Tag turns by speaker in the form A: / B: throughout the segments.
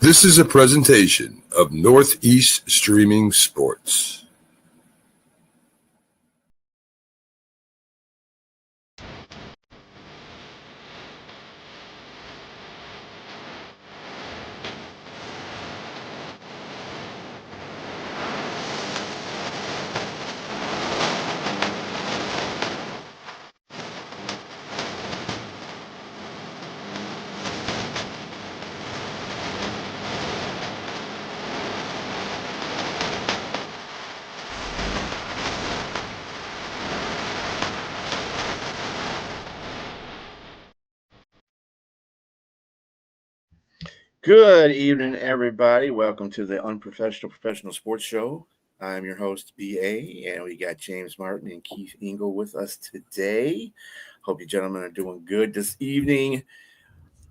A: This is a presentation of Northeast Streaming Sports.
B: Good evening, everybody. Welcome to the Unprofessional Professional Sports Show. I'm your host, BA, and we got James Martin and Keith Engel with us today. Hope you gentlemen are doing good this evening.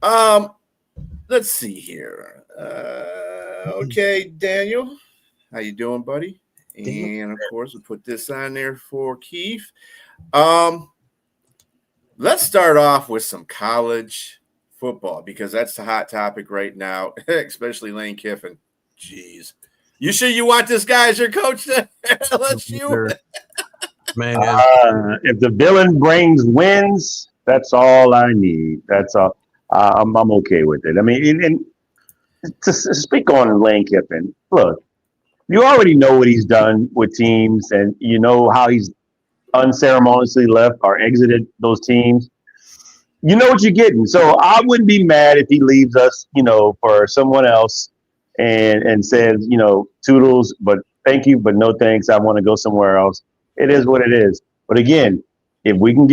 B: Let's see here. Okay, Daniel, how you doing, buddy? And of course, we put this on there for Keith. Let's start off with some college football because that's the hot topic right now, especially Lane Kiffin. Jeez. You sure you want this guy as your coach to LSU?
C: Man.
D: If the villain brings wins, that's all I need. That's all. I'm okay with it. I mean, and to speak on Lane Kiffin, look, you already know what he's done with teams, and you know how he's unceremoniously left or exited those teams. You know what you're getting. So I wouldn't be mad if he leaves us, for someone else and says, toodles, but thank you, but no thanks. I want to go somewhere else. It is what it is. But again, if we can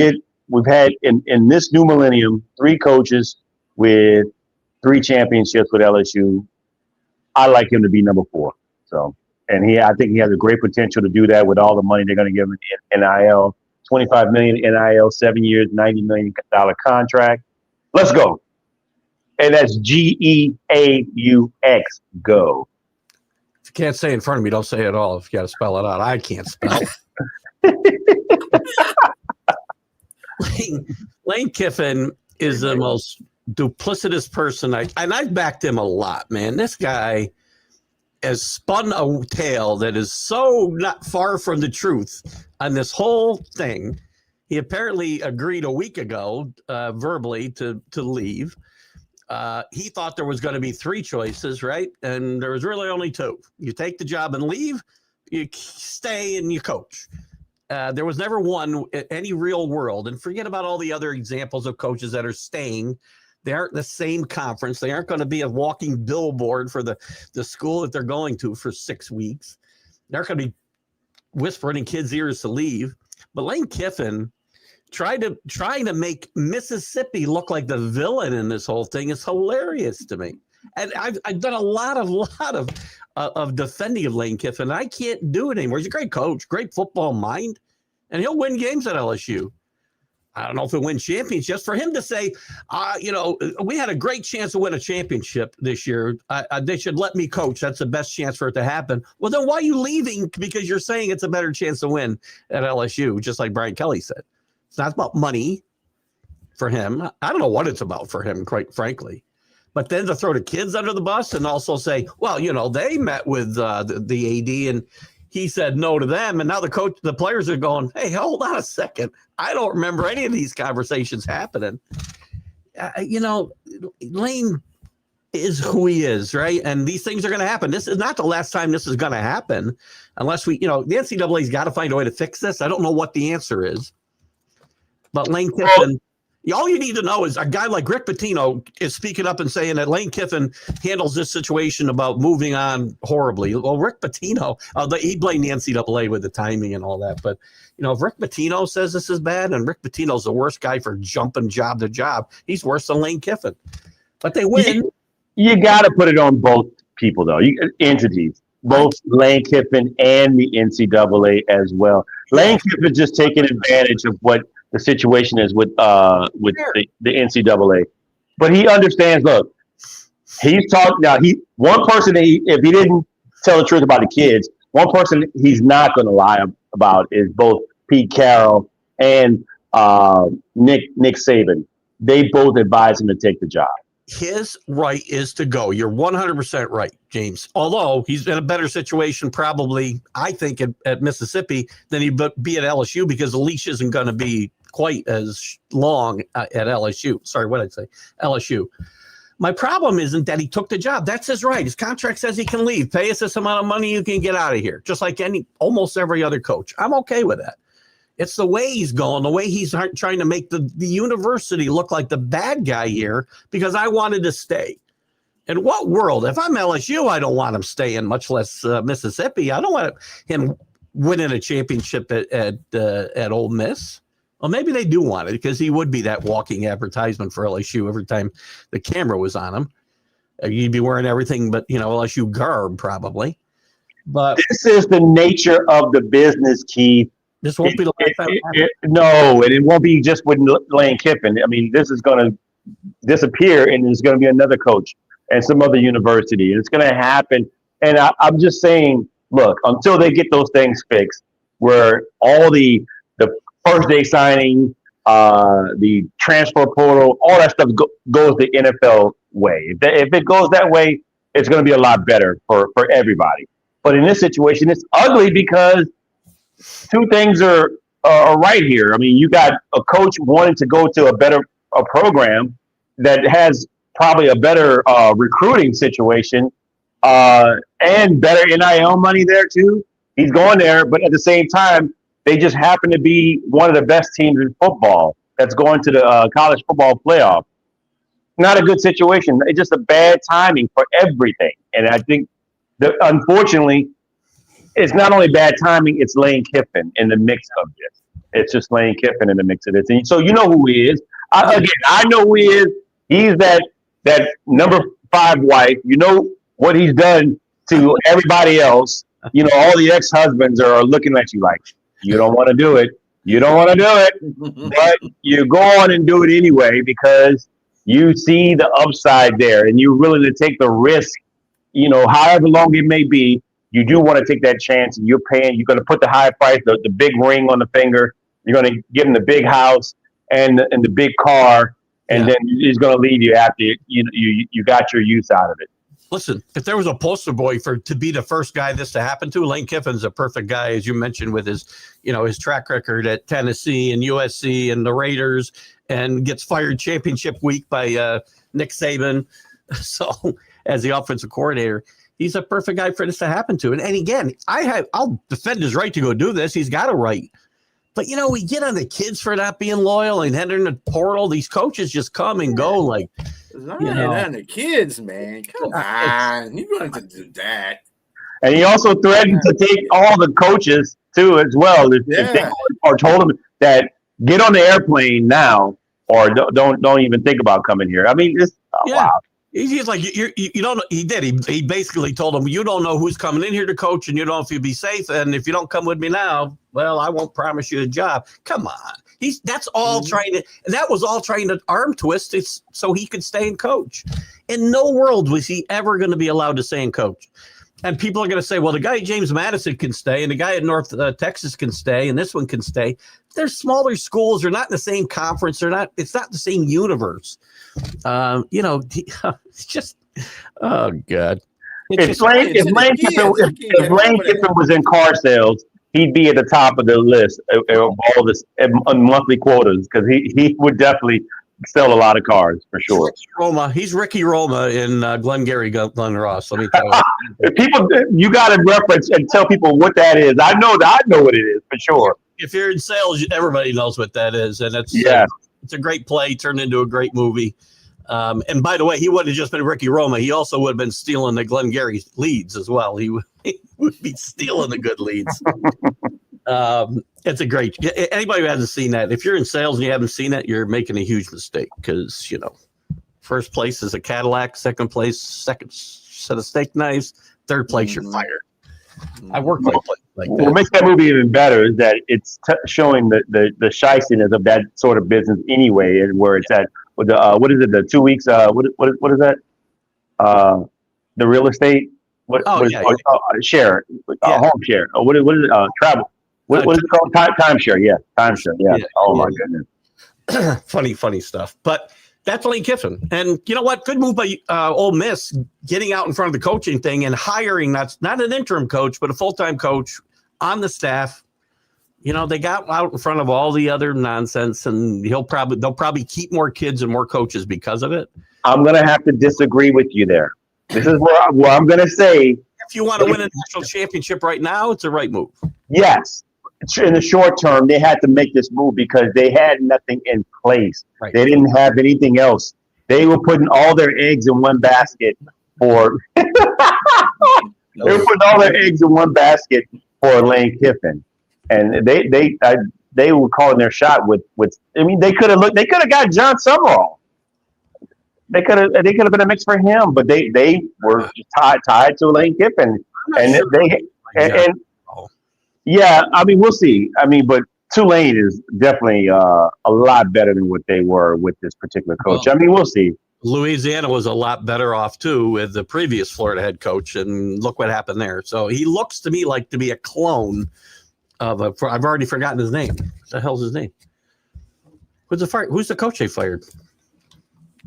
D: we've had in this new millennium, 3 coaches with 3 championships with LSU. I like him to be number 4. So, and I think he has a great potential to do that with all the money they're going to give him in NIL. $25 million NIL, 7 years, $90 million contract. Let's go. And that's GEAUX. Go.
C: If you can't say it in front of me, don't say it at all. If you got to spell it out, I can't spell. Lane Kiffin is the most duplicitous person. I've backed him a lot, man. This guy has spun a tale that is so not far from the truth on this whole thing. He apparently agreed a week ago verbally to leave. He thought there was going to be 3 choices, right? And there was really only 2. You take the job and leave, you stay and you coach. There was never one in any real world. And forget about all the other examples of coaches that are staying. They aren't the same conference. They aren't going to be a walking billboard for the school that they're going to for 6 weeks. They're going to be whispering in kids' ears to leave. But Lane Kiffin trying to make Mississippi look like the villain in this whole thing is hilarious to me. And I've done a lot of defending of Lane Kiffin. I can't do it anymore. He's a great coach, great football mind, and he'll win games at LSU. I don't know if he'll win championships. For him to say, we had a great chance to win a championship this year. They should let me coach. That's the best chance for it to happen. Well, then why are you leaving? Because you're saying it's a better chance to win at LSU, just like Brian Kelly said. It's not about money for him. I don't know what it's about for him, quite frankly. But then to throw the kids under the bus and also say, well, they met with the AD and he said no to them. And now the players are going, hey, hold on a second. I don't remember any of these conversations happening. Lane is who he is, right? And these things are going to happen. This is not the last time this is going to happen unless the NCAA's got to find a way to fix this. I don't know what the answer is. But Lane Kiffin, all you need to know is a guy like Rick Pitino is speaking up and saying that Lane Kiffin handles this situation about moving on horribly. Well, Rick Pitino, he blamed the NCAA with the timing and all that. But, if Rick Pitino says this is bad, and Rick Pitino's the worst guy for jumping job to job, he's worse than Lane Kiffin. But they win.
D: You got to put it on both people, though. Entities. Both Lane Kiffin and the NCAA as well. Lane Kiffin just taking advantage of what the situation is with the NCAA, but he understands. Look, he's talking now. One person if he didn't tell the truth about the kids, one person he's not going to lie about is both Pete Carroll and Nick Saban. They both advised him to take the job.
C: his right is to go. You're 100% right, James. Although he's in a better situation, probably, I think, at Mississippi than he'd be at LSU because the leash isn't going to be quite as long at LSU. Sorry, what did I say? LSU. My problem isn't that he took the job. That's his right. His contract says he can leave. Pay us this amount of money, you can get out of here. Just like almost every other coach. I'm okay with that. It's the way he's going, the way he's trying to make the university look like the bad guy here because I wanted to stay. In what world? If I'm LSU, I don't want him staying, much less Mississippi. I don't want him winning a championship at Ole Miss. Well, maybe they do want it because he would be that walking advertisement for LSU every time the camera was on him. You'd be wearing everything but, LSU garb probably. But
D: this is the nature of the business, Keith.
C: This won't be the last time.
D: No, and it won't be just with Lane Kiffin. I mean, this is going to disappear, and there's going to be another coach and some other university, and it's going to happen. And I'm just saying, look, until they get those things fixed, where all the first day signing, the transfer portal, all that stuff goes the NFL way. If it goes that way, it's going to be a lot better for everybody. But in this situation, it's ugly because two things are right here. I mean, you got a coach wanting to go to a program that has probably a better recruiting situation and better NIL money there too. He's going there, but at the same time, they just happen to be one of the best teams in football that's going to the college football playoff. Not a good situation. It's just a bad timing for everything. And I think that unfortunately, it's not only bad timing, it's Lane Kiffin in the mix of this. It's just Lane Kiffin in the mix of this. And so you know who he is. I know who he is. He's that number 5 wife. You know what he's done to everybody else. All the ex-husbands are looking at you like, you don't want to do it. You don't want to do it. But you go on and do it anyway because you see the upside there and you're willing to take the risk, however long it may be. You do want to take that chance, and you're going to put the high price, the big ring on the finger. You're going to give him the big house and the big car, and then he's going to leave you after you got your use out of it.
C: Listen, if there was a poster boy to be the first guy this to happen to, Lane Kiffin's a perfect guy, as you mentioned, with his track record at Tennessee and USC and the Raiders, and gets fired championship week by Nick Saban. So as the offensive coordinator, he's a perfect guy for this to happen to. And again, I'll defend his right to go do this. He's got a right. But, we get on the kids for not being loyal and entering the portal. These coaches just come and go like.
B: It's not on the kids, man. Come on. You don't have to do that.
D: And he also threatened to take all the coaches, too, as well. If they told him that get on the airplane now or don't even think about coming here. I mean, wow.
C: He's like, you don't know. He did. He basically told him, you don't know who's coming in here to coach, and you don't know if you'll be safe. And if you don't come with me now, well, I won't promise you a job. Come on. That's all that was all trying to arm twist so he could stay and coach. In no world was he ever going to be allowed to stay and coach. And people are going to say, well, the guy at James Madison can stay, and the guy at North Texas can stay, and this one can stay. They're smaller schools. They're not in the same conference. It's not the same universe. It's just, oh God.
D: If Lane Kiffin was in car sales, he'd be at the top of the list of all this monthly quotas because he would definitely sell a lot of cars for sure.
C: He's Ricky Roma in Glengarry Glen Ross. Let me tell you.
D: People, you got to reference and tell people what that is. I know what it is for sure.
C: If you're in sales, everybody knows what that is, and it's a great play turned into a great movie. And by the way, he wouldn't have just been Ricky Roma. He also would have been stealing the Glengarry leads as well. He would be stealing the good leads. It's a great. Anybody who hasn't seen that, if you're in sales and you haven't seen it, you're making a huge mistake because first place is a Cadillac, second place, second set of steak knives, third place you're fired. I worked like that.
D: What makes that movie even better is that it's showing the shiestiness of that sort of business anyway, and where it's at. With the what is it? The 2 weeks. What is that? The real estate. Share. Home share. What is it? Travel. What is it called? Timeshare. Yeah, timeshare. Yeah. Oh my goodness.
C: Funny stuff. But That's Lane Kiffin. And you know what? Good move by Ole Miss, getting out in front of the coaching thing and hiring not an interim coach, but a full-time coach on the staff. You know, they got out in front of all the other nonsense, and they'll probably keep more kids and more coaches because of it.
D: I'm going to have to disagree with you there. This is where I'm going to say.
C: If you want to win a national championship right now, it's a right move.
D: Yes. In the short term, they had to make this move because they had nothing in place.
C: Right.
D: They didn't have anything else. They were putting all their eggs in one basket for they were putting all their eggs in one basket for Lane Kiffin. And they were calling their shot with I mean, they could have got John Summerall. They could have been a mix for him, but they were tied to Lane Kiffin. And sure. Yeah, I mean, we'll see. I mean, but Tulane is definitely a lot better than what they were with this particular coach. I mean, we'll see.
C: Louisiana was a lot better off, too, with the previous Florida head coach, and look what happened there. So he looks to me like to be a clone of I've already forgotten his name. What the hell's his name? Who's the coach they fired?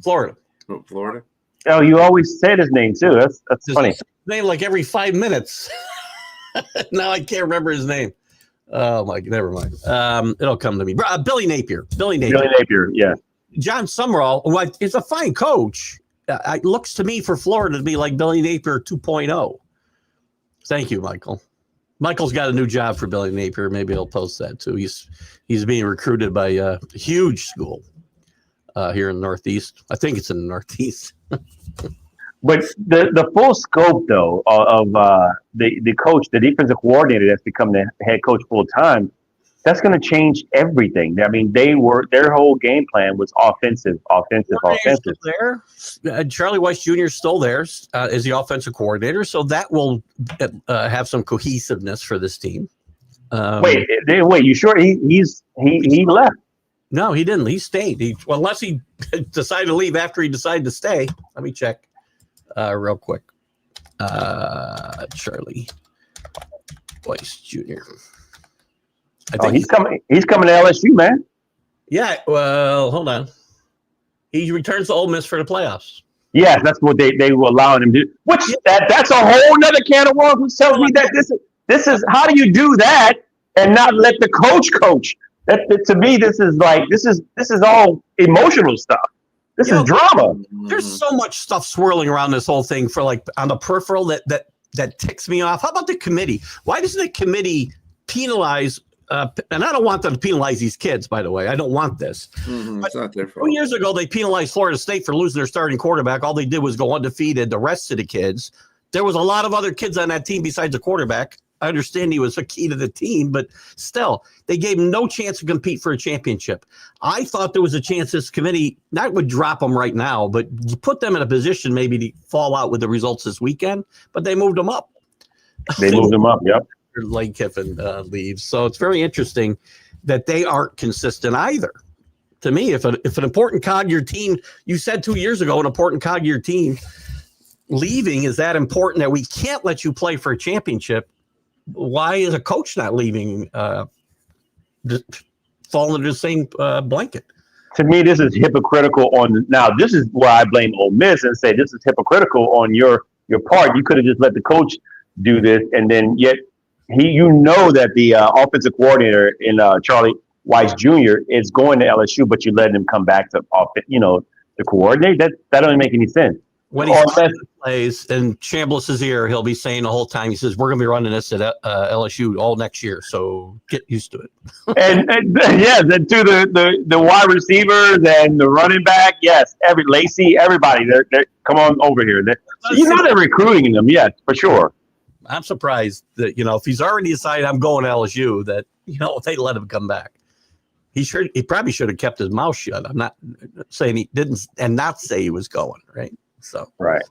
C: Florida.
B: Florida?
D: Oh, you always said his name, too. That's funny.
C: His name like every 5 minutes. Now I can't remember his name. Oh my, never mind. It'll come to me. Billy Napier.
D: Yeah.
C: John Summerall, who is a fine coach. It looks to me for Florida to be like Billy Napier 2.0. Thank you, Michael. Michael's got a new job for Billy Napier. Maybe he'll post that too. He's being recruited by a huge school here in the Northeast. I think it's in the Northeast.
D: But the full scope, though, of the coach, the defensive coordinator that's become the head coach full time, that's going to change everything. I mean, their whole game plan was offensive.
C: There, Charlie Weiss Jr. is still there as the offensive coordinator, so that will have some cohesiveness for this team.
D: Wait, you sure he left?
C: No, he didn't. He stayed. Unless he decided to leave after he decided to stay. Let me check. Real quick. Charlie Weiss Jr. I think
D: he's coming to LSU, man.
C: Yeah, well, hold on. He returns to Ole Miss for the playoffs.
D: Yes, that's what they were allowing him to do. That's a whole nother can of worms, which tells me that this is how do you do that and not let the coach? That to me, this is all emotional stuff. This is drama.
C: There's so much stuff swirling around this whole thing for like on the peripheral that ticks me off. How about the committee? Why doesn't the committee penalize? And I don't want them to penalize these kids, by the way. I don't want this.
B: It's not their fault.
C: 2 years ago, they penalized Florida State for losing their starting quarterback. All they did was go undefeated. The rest of the kids, there was a lot of other kids on that team besides the quarterback. I understand he was a key to the team, but still, they gave him no chance to compete for a championship. I thought there was a chance this committee not would drop them right now, but put them in a position maybe to fall out with the results this weekend, but they moved them up.
D: They moved them up, yep.
C: Lane Kiffin leaves. So it's very interesting that they aren't consistent either. To me, if an important cog of your team, you said 2 years ago, an important cog of your team leaving is that important that we can't let you play for a championship. Why is a coach not leaving, falling under the same blanket?
D: To me, this is hypocritical now this is where I blame Ole Miss and say this is hypocritical on your part. You could have just let the coach do this, and then yet that the offensive coordinator in Charlie Weiss Jr. is going to LSU, but you let him come back to coordinate. That doesn't make any sense.
C: When he plays in Chambliss's ear, he'll be saying the whole time, he says, we're going to be running this at LSU all next year, so get used to it.
D: and then to the wide receivers and the running back, yes, Lacey, everybody, they're come on over here. They're recruiting them, yes, for sure.
C: I'm surprised that, if he's already decided I'm going to LSU, that, they let him come back. He probably should have kept his mouth shut. I'm not saying he didn't and not say he was going, right? So
D: right.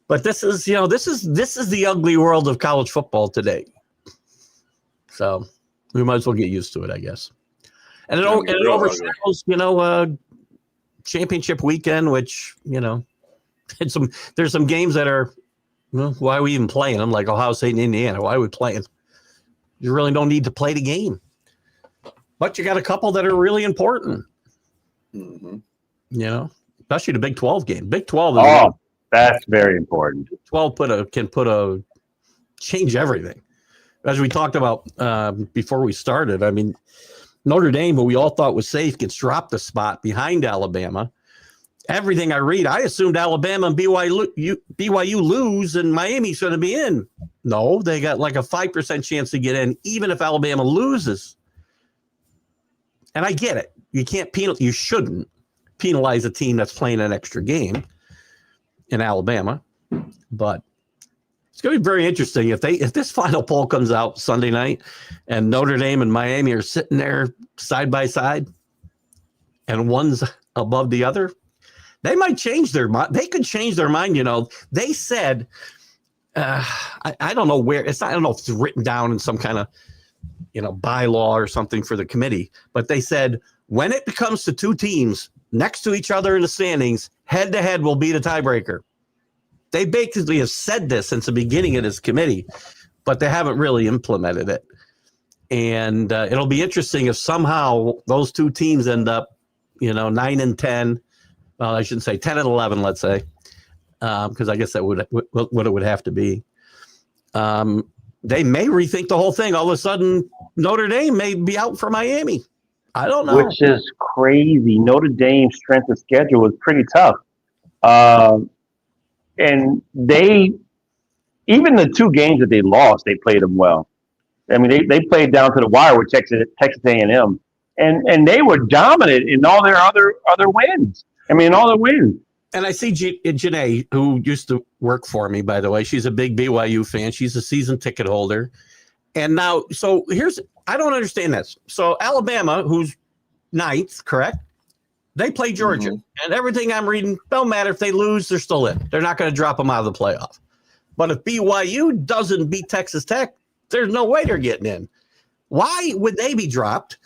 C: But this is the ugly world of college football today. So we might as well get used to it, I guess. And it overshadows, championship weekend, which, there's some games that are, why are we even playing? I'm like Ohio State and Indiana. Why are we playing? You really don't need to play the game. But you got a couple that are really important.
B: Mm-hmm.
C: especially the Big 12 game. Big 12 is
D: Oh, that's very important.
C: 12 can change everything. As we talked about before we started, I mean, Notre Dame, who we all thought was safe, gets dropped a spot behind Alabama. Everything I read, I assumed Alabama and BYU lose and Miami's going to be in. No, they got like a 5% chance to get in, even if Alabama loses. And I get it. You shouldn't penalize a team that's playing an extra game in Alabama. But it's going to be very interesting if this final poll comes out Sunday night and Notre Dame and Miami are sitting there side by side and one's above the other. They might change their mind. They could change their mind. They said, I don't know where it's not. I don't know if it's written down in some kind of, bylaw or something for the committee, but they said when it becomes to two teams next to each other in the standings, head to head will be the tiebreaker. They basically have said this since the beginning of this committee, but they haven't really implemented it. And it'll be interesting if somehow those two teams end up, 9 and 10. Well, I shouldn't say 10 and 11, let's say, because I guess that would what it would have to be. They may rethink the whole thing. All of a sudden, Notre Dame may be out for Miami. I don't know.
D: Which is crazy. Notre Dame's strength of schedule was pretty tough. And even the two games that they lost, they played them well. I mean, they played down to the wire with Texas A&M, and they were dominant in all their other wins. I mean, all the wins.
C: And I see Janae, who used to work for me, by the way. She's a big BYU fan. She's a season ticket holder. And now, I don't understand this. So Alabama, who's ninth, correct? They play Georgia. Mm-hmm. And everything I'm reading, don't matter if they lose, they're still in. They're not going to drop them out of the playoff. But if BYU doesn't beat Texas Tech, there's no way they're getting in. Why would they be dropped?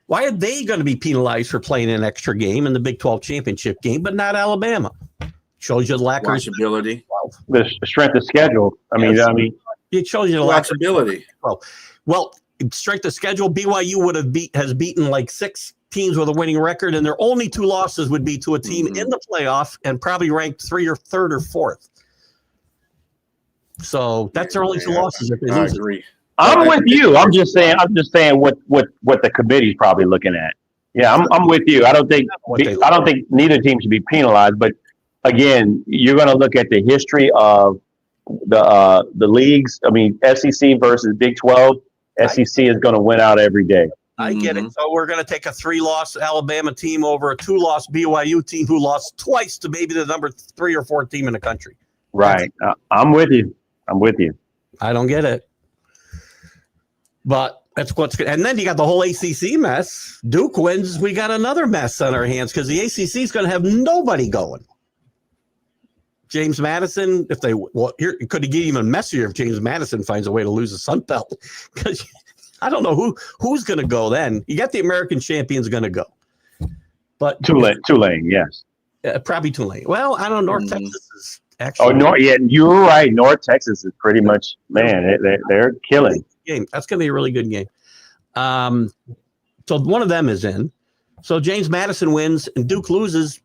C: Why are they going to be penalized for playing an extra game in the Big 12 championship game, but not Alabama? Shows you the lack of
B: watchability.
D: The strength of schedule.
C: It shows you the
B: watchability.
C: Well, strength of schedule. BYU has beaten like 6 teams with a winning record, and their only 2 losses would be to a team in the playoff and probably ranked 3rd or 3rd or 4th. So that's their only 2 losses if they lose.
B: I agree.
D: I'm with you. I'm just saying what the committee's probably looking at. Yeah, I'm with you. I don't think neither team should be penalized. But again, you're going to look at the history of the leagues. I mean, SEC versus Big 12. SEC is going to win out every day.
C: I get it. So we're going to take a 3-loss Alabama team over a 2-loss BYU team who lost twice to maybe the number 3 or 4 team in the country.
D: Right. I'm with you.
C: I don't get it. But that's what's good. And then you got the whole ACC mess. Duke wins. We got another mess on our hands because the ACC is going to have nobody going. James Madison, it could get even messier if James Madison finds a way to lose the Sun Belt. Because I don't know who's going to go then. You got the American champions going to go. But
D: Tulane, yes.
C: Probably Tulane. Well, I don't know. North Texas is actually.
D: You're right. North Texas is pretty much, man, they're killing.
C: Game. That's going to be a really good game. So one of them is in. So James Madison wins and Duke loses.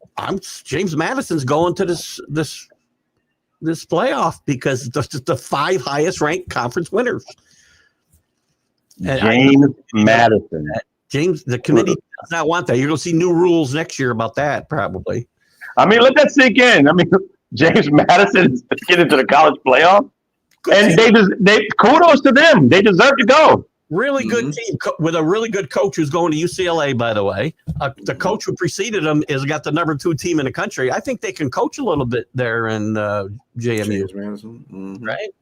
C: James Madison's going to this playoff because the 5 highest ranked conference winners.
D: And Madison.
C: The committee does not want that. You're going to see new rules next year about that, probably.
D: I mean, let that sink in. I mean, James Madison is getting into the college playoff. And they kudos to them. They deserve to go.
C: Really good team with a really good coach who's going to UCLA, by the way. The coach who preceded him has got the number 2 team in the country. I think they can coach a little bit there in JMU. Right?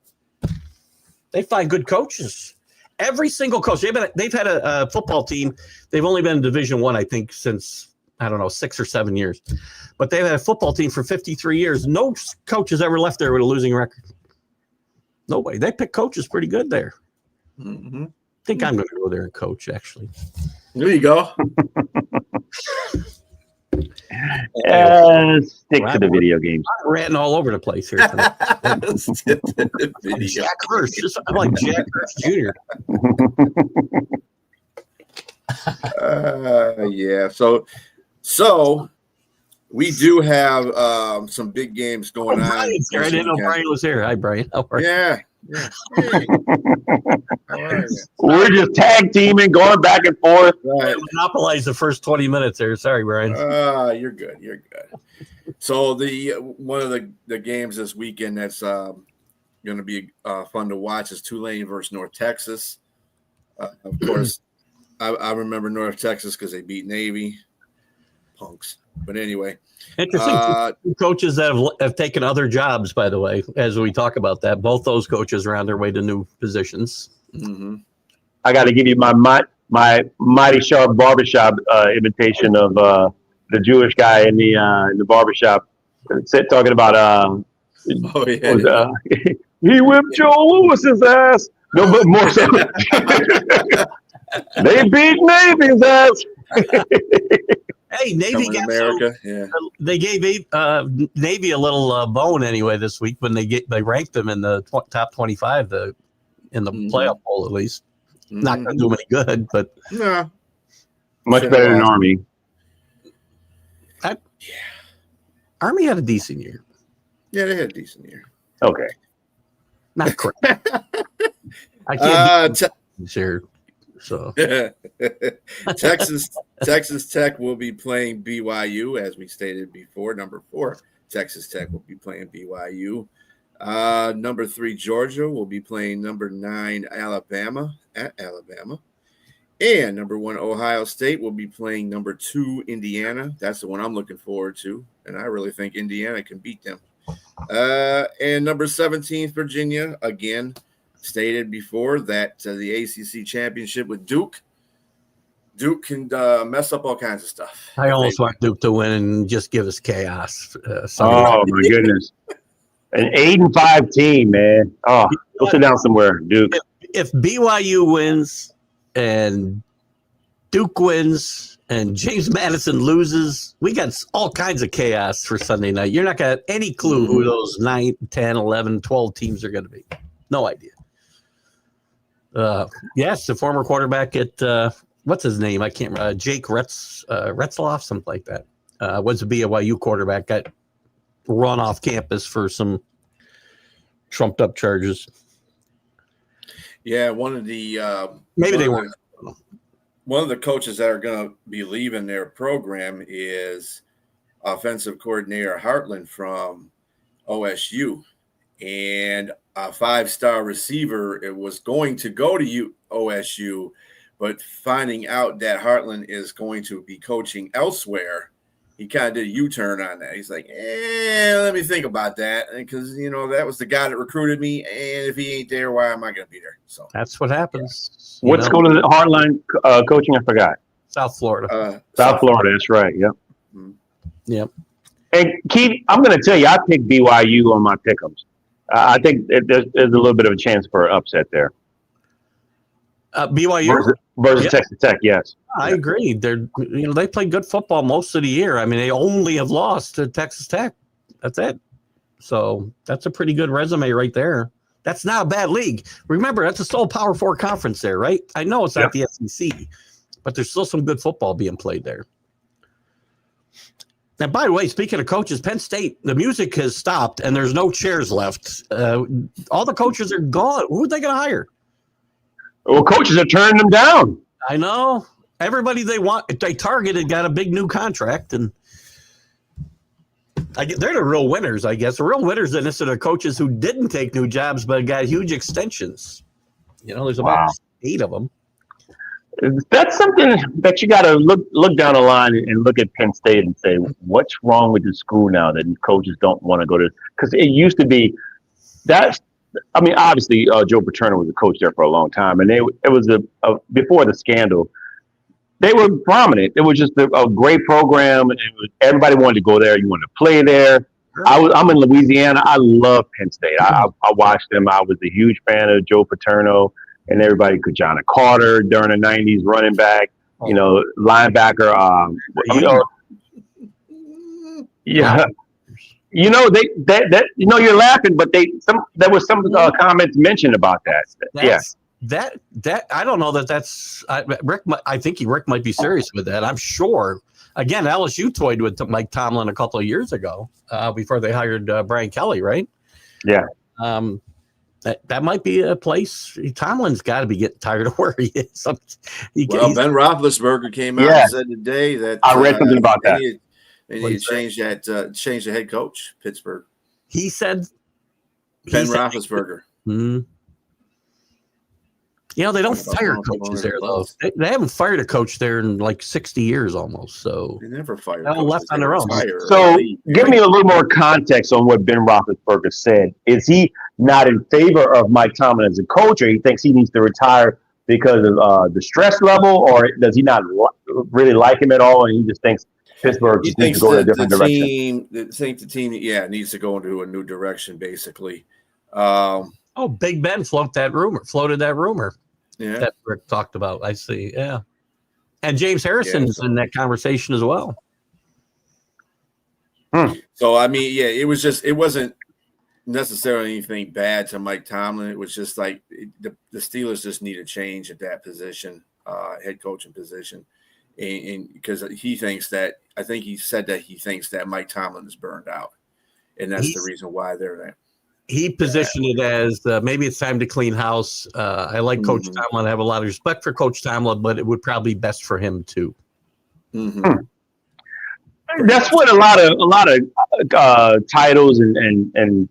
C: They find good coaches. Every single coach. They've had a football team. They've only been in Division I, I think, since, 6 or 7 years. But they've had a football team for 53 years. No coach has ever left there with a losing record. Nobody. They pick coaches pretty good there. I think I'm going to go there and coach, actually.
B: There you go.
D: Stick to the video games.
C: I'm ranting all over the place here. Jack Hurst. I'm like Jack Hurst Jr.
B: Yeah. So We do have some big games going on.
C: Brian's here. I didn't know Brian was here. Hi, Brian. How are you?
B: Yeah. Hey, how are you?
D: We're just tag teaming, going back and forth.
B: Right.
C: Monopolized the first 20 minutes there. Sorry, Brian.
B: You're good. You're good. So one of the games this weekend that's going to be fun to watch is Tulane versus North Texas. Of course, I remember North Texas because they beat Navy. Punks. But anyway.
C: Interesting coaches that have taken other jobs, by the way, as we talk about that. Both those coaches are on their way to new positions.
B: Mm-hmm.
D: I got to give you my Mighty Sharp barbershop imitation of the Jewish guy in the barbershop talking about he whipped Joe Lewis's ass. No, but more so. They beat Navy's ass.
C: Hey, Navy got
B: America.
C: They gave Navy a little bone anyway this week when they ranked them in the top 25 in the playoff poll at least.
B: Mm-hmm.
C: Not going to do them any good, but
B: no,
D: much better than Army.
C: Army had a decent year.
B: Yeah, they had a decent year.
D: Okay,
C: not great. I can't sure. So
B: Texas Tech will be playing BYU, as we stated before. Number 4, Texas Tech will be playing BYU. Number 3, Georgia will be playing number 9, Alabama at Alabama. And number 1, Ohio State will be playing number 2, Indiana. That's the one I'm looking forward to. And I really think Indiana can beat them. And number 17, Virginia, again, stated before that the ACC championship with Duke can mess up all kinds of stuff.
C: I almost want Duke to win and just give us chaos.
D: Oh my goodness, an 8-5 team, man. Oh, go sit down somewhere, Duke.
C: If BYU wins and Duke wins and James Madison loses, we got all kinds of chaos for Sunday night. You're not going to have any clue who those 9, 10, 11, 12 teams are going to be. No idea. Yes, the former quarterback at what's his name? I can't remember. Jake Retzloff, something like that. Was a BYU quarterback, got run off campus for some trumped up charges.
B: Yeah, one of the
C: maybe they weren't.
B: One of the coaches that are going to be leaving their program is offensive coordinator Hartland from OSU. And a 5-star receiver, it was going to go to OSU, but finding out that Hartland is going to be coaching elsewhere, he kind of did a U-turn on that. He's like, let me think about that. Because, that was the guy that recruited me. And if he ain't there, why am I going to be there? So
C: that's what happens.
D: What school is it? Hardline coaching? I forgot.
C: South Florida.
D: South Florida. That's right. Yep.
B: Mm-hmm.
C: Yep.
D: And Keith, I'm going to tell you, I picked BYU on my pick'ems. I think there's a little bit of a chance for an upset there.
C: BYU
D: versus Texas Tech, yes.
C: I agree. They play good football most of the year. I mean, they only have lost to Texas Tech. That's it. So that's a pretty good resume right there. That's not a bad league. Remember, that's a sole Power 4 conference there, right? I know it's not the SEC, but there's still some good football being played there. And by the way, speaking of coaches, Penn State, the music has stopped and there's no chairs left. All the coaches are gone. Who are they going to hire?
D: Well, coaches are turning them down.
C: I know. Everybody they targeted got a big new contract, and they're the real winners, I guess. The real winners in this are the coaches who didn't take new jobs but got huge extensions. There's about 8 of them.
D: That's something that you got to look down the line and look at Penn State and say, what's wrong with the school now that coaches don't want to go to? Because it used to be obviously Joe Paterno was a coach there for a long time, and it was before the scandal. They were prominent. It was just a great program, and everybody wanted to go there. You wanted to play there. I'm in Louisiana. I love Penn State. I watched them. I was a huge fan of Joe Paterno. And everybody could John Carter during the 90s, running back, linebacker. Yeah. You're laughing, but there was some comments mentioned about that.
C: That I don't know that's Rick. I think Rick might be serious with that. I'm sure again, LSU toyed with Mike Tomlin a couple of years ago before they hired Brian Kelly, right?
D: Yeah.
C: That might be a place. Tomlin's got to be getting tired of where he is.
B: Well, Ben Roethlisberger came out and said today that
D: I read something about that.
B: They need to change the head coach, Pittsburgh.
C: He said
B: Ben Roethlisberger.
C: You know, they don't fire coaches there, though. They haven't fired a coach there in like 60 years almost. So
B: they never fired.
C: They're left on their own.
D: So give me a little more context on what Ben Roethlisberger said. Is he not in favor of Mike Tomlin as a coach, or he thinks he needs to retire because of the stress level, or does he not really like him at all, and he just thinks Pittsburgh just needs to go in a different direction?
B: The team, needs to go into a new direction, basically.
C: Big Ben floated that rumor.
B: Yeah,
C: that Rick talked about. I see. Yeah, and James Harrison's in that conversation as well.
B: So I mean, it wasn't necessarily anything bad to Mike Tomlin. It was just like the Steelers just need a change at that position, head coaching position, and because he thinks that he said that he thinks that Mike Tomlin is burned out, and that's the reason why they're there. He
C: positioned it as maybe it's time to clean house. I like Coach Tomlin. I have a lot of respect for Coach Tomlin, but it would probably be best for him too.
D: That's what a lot of titles and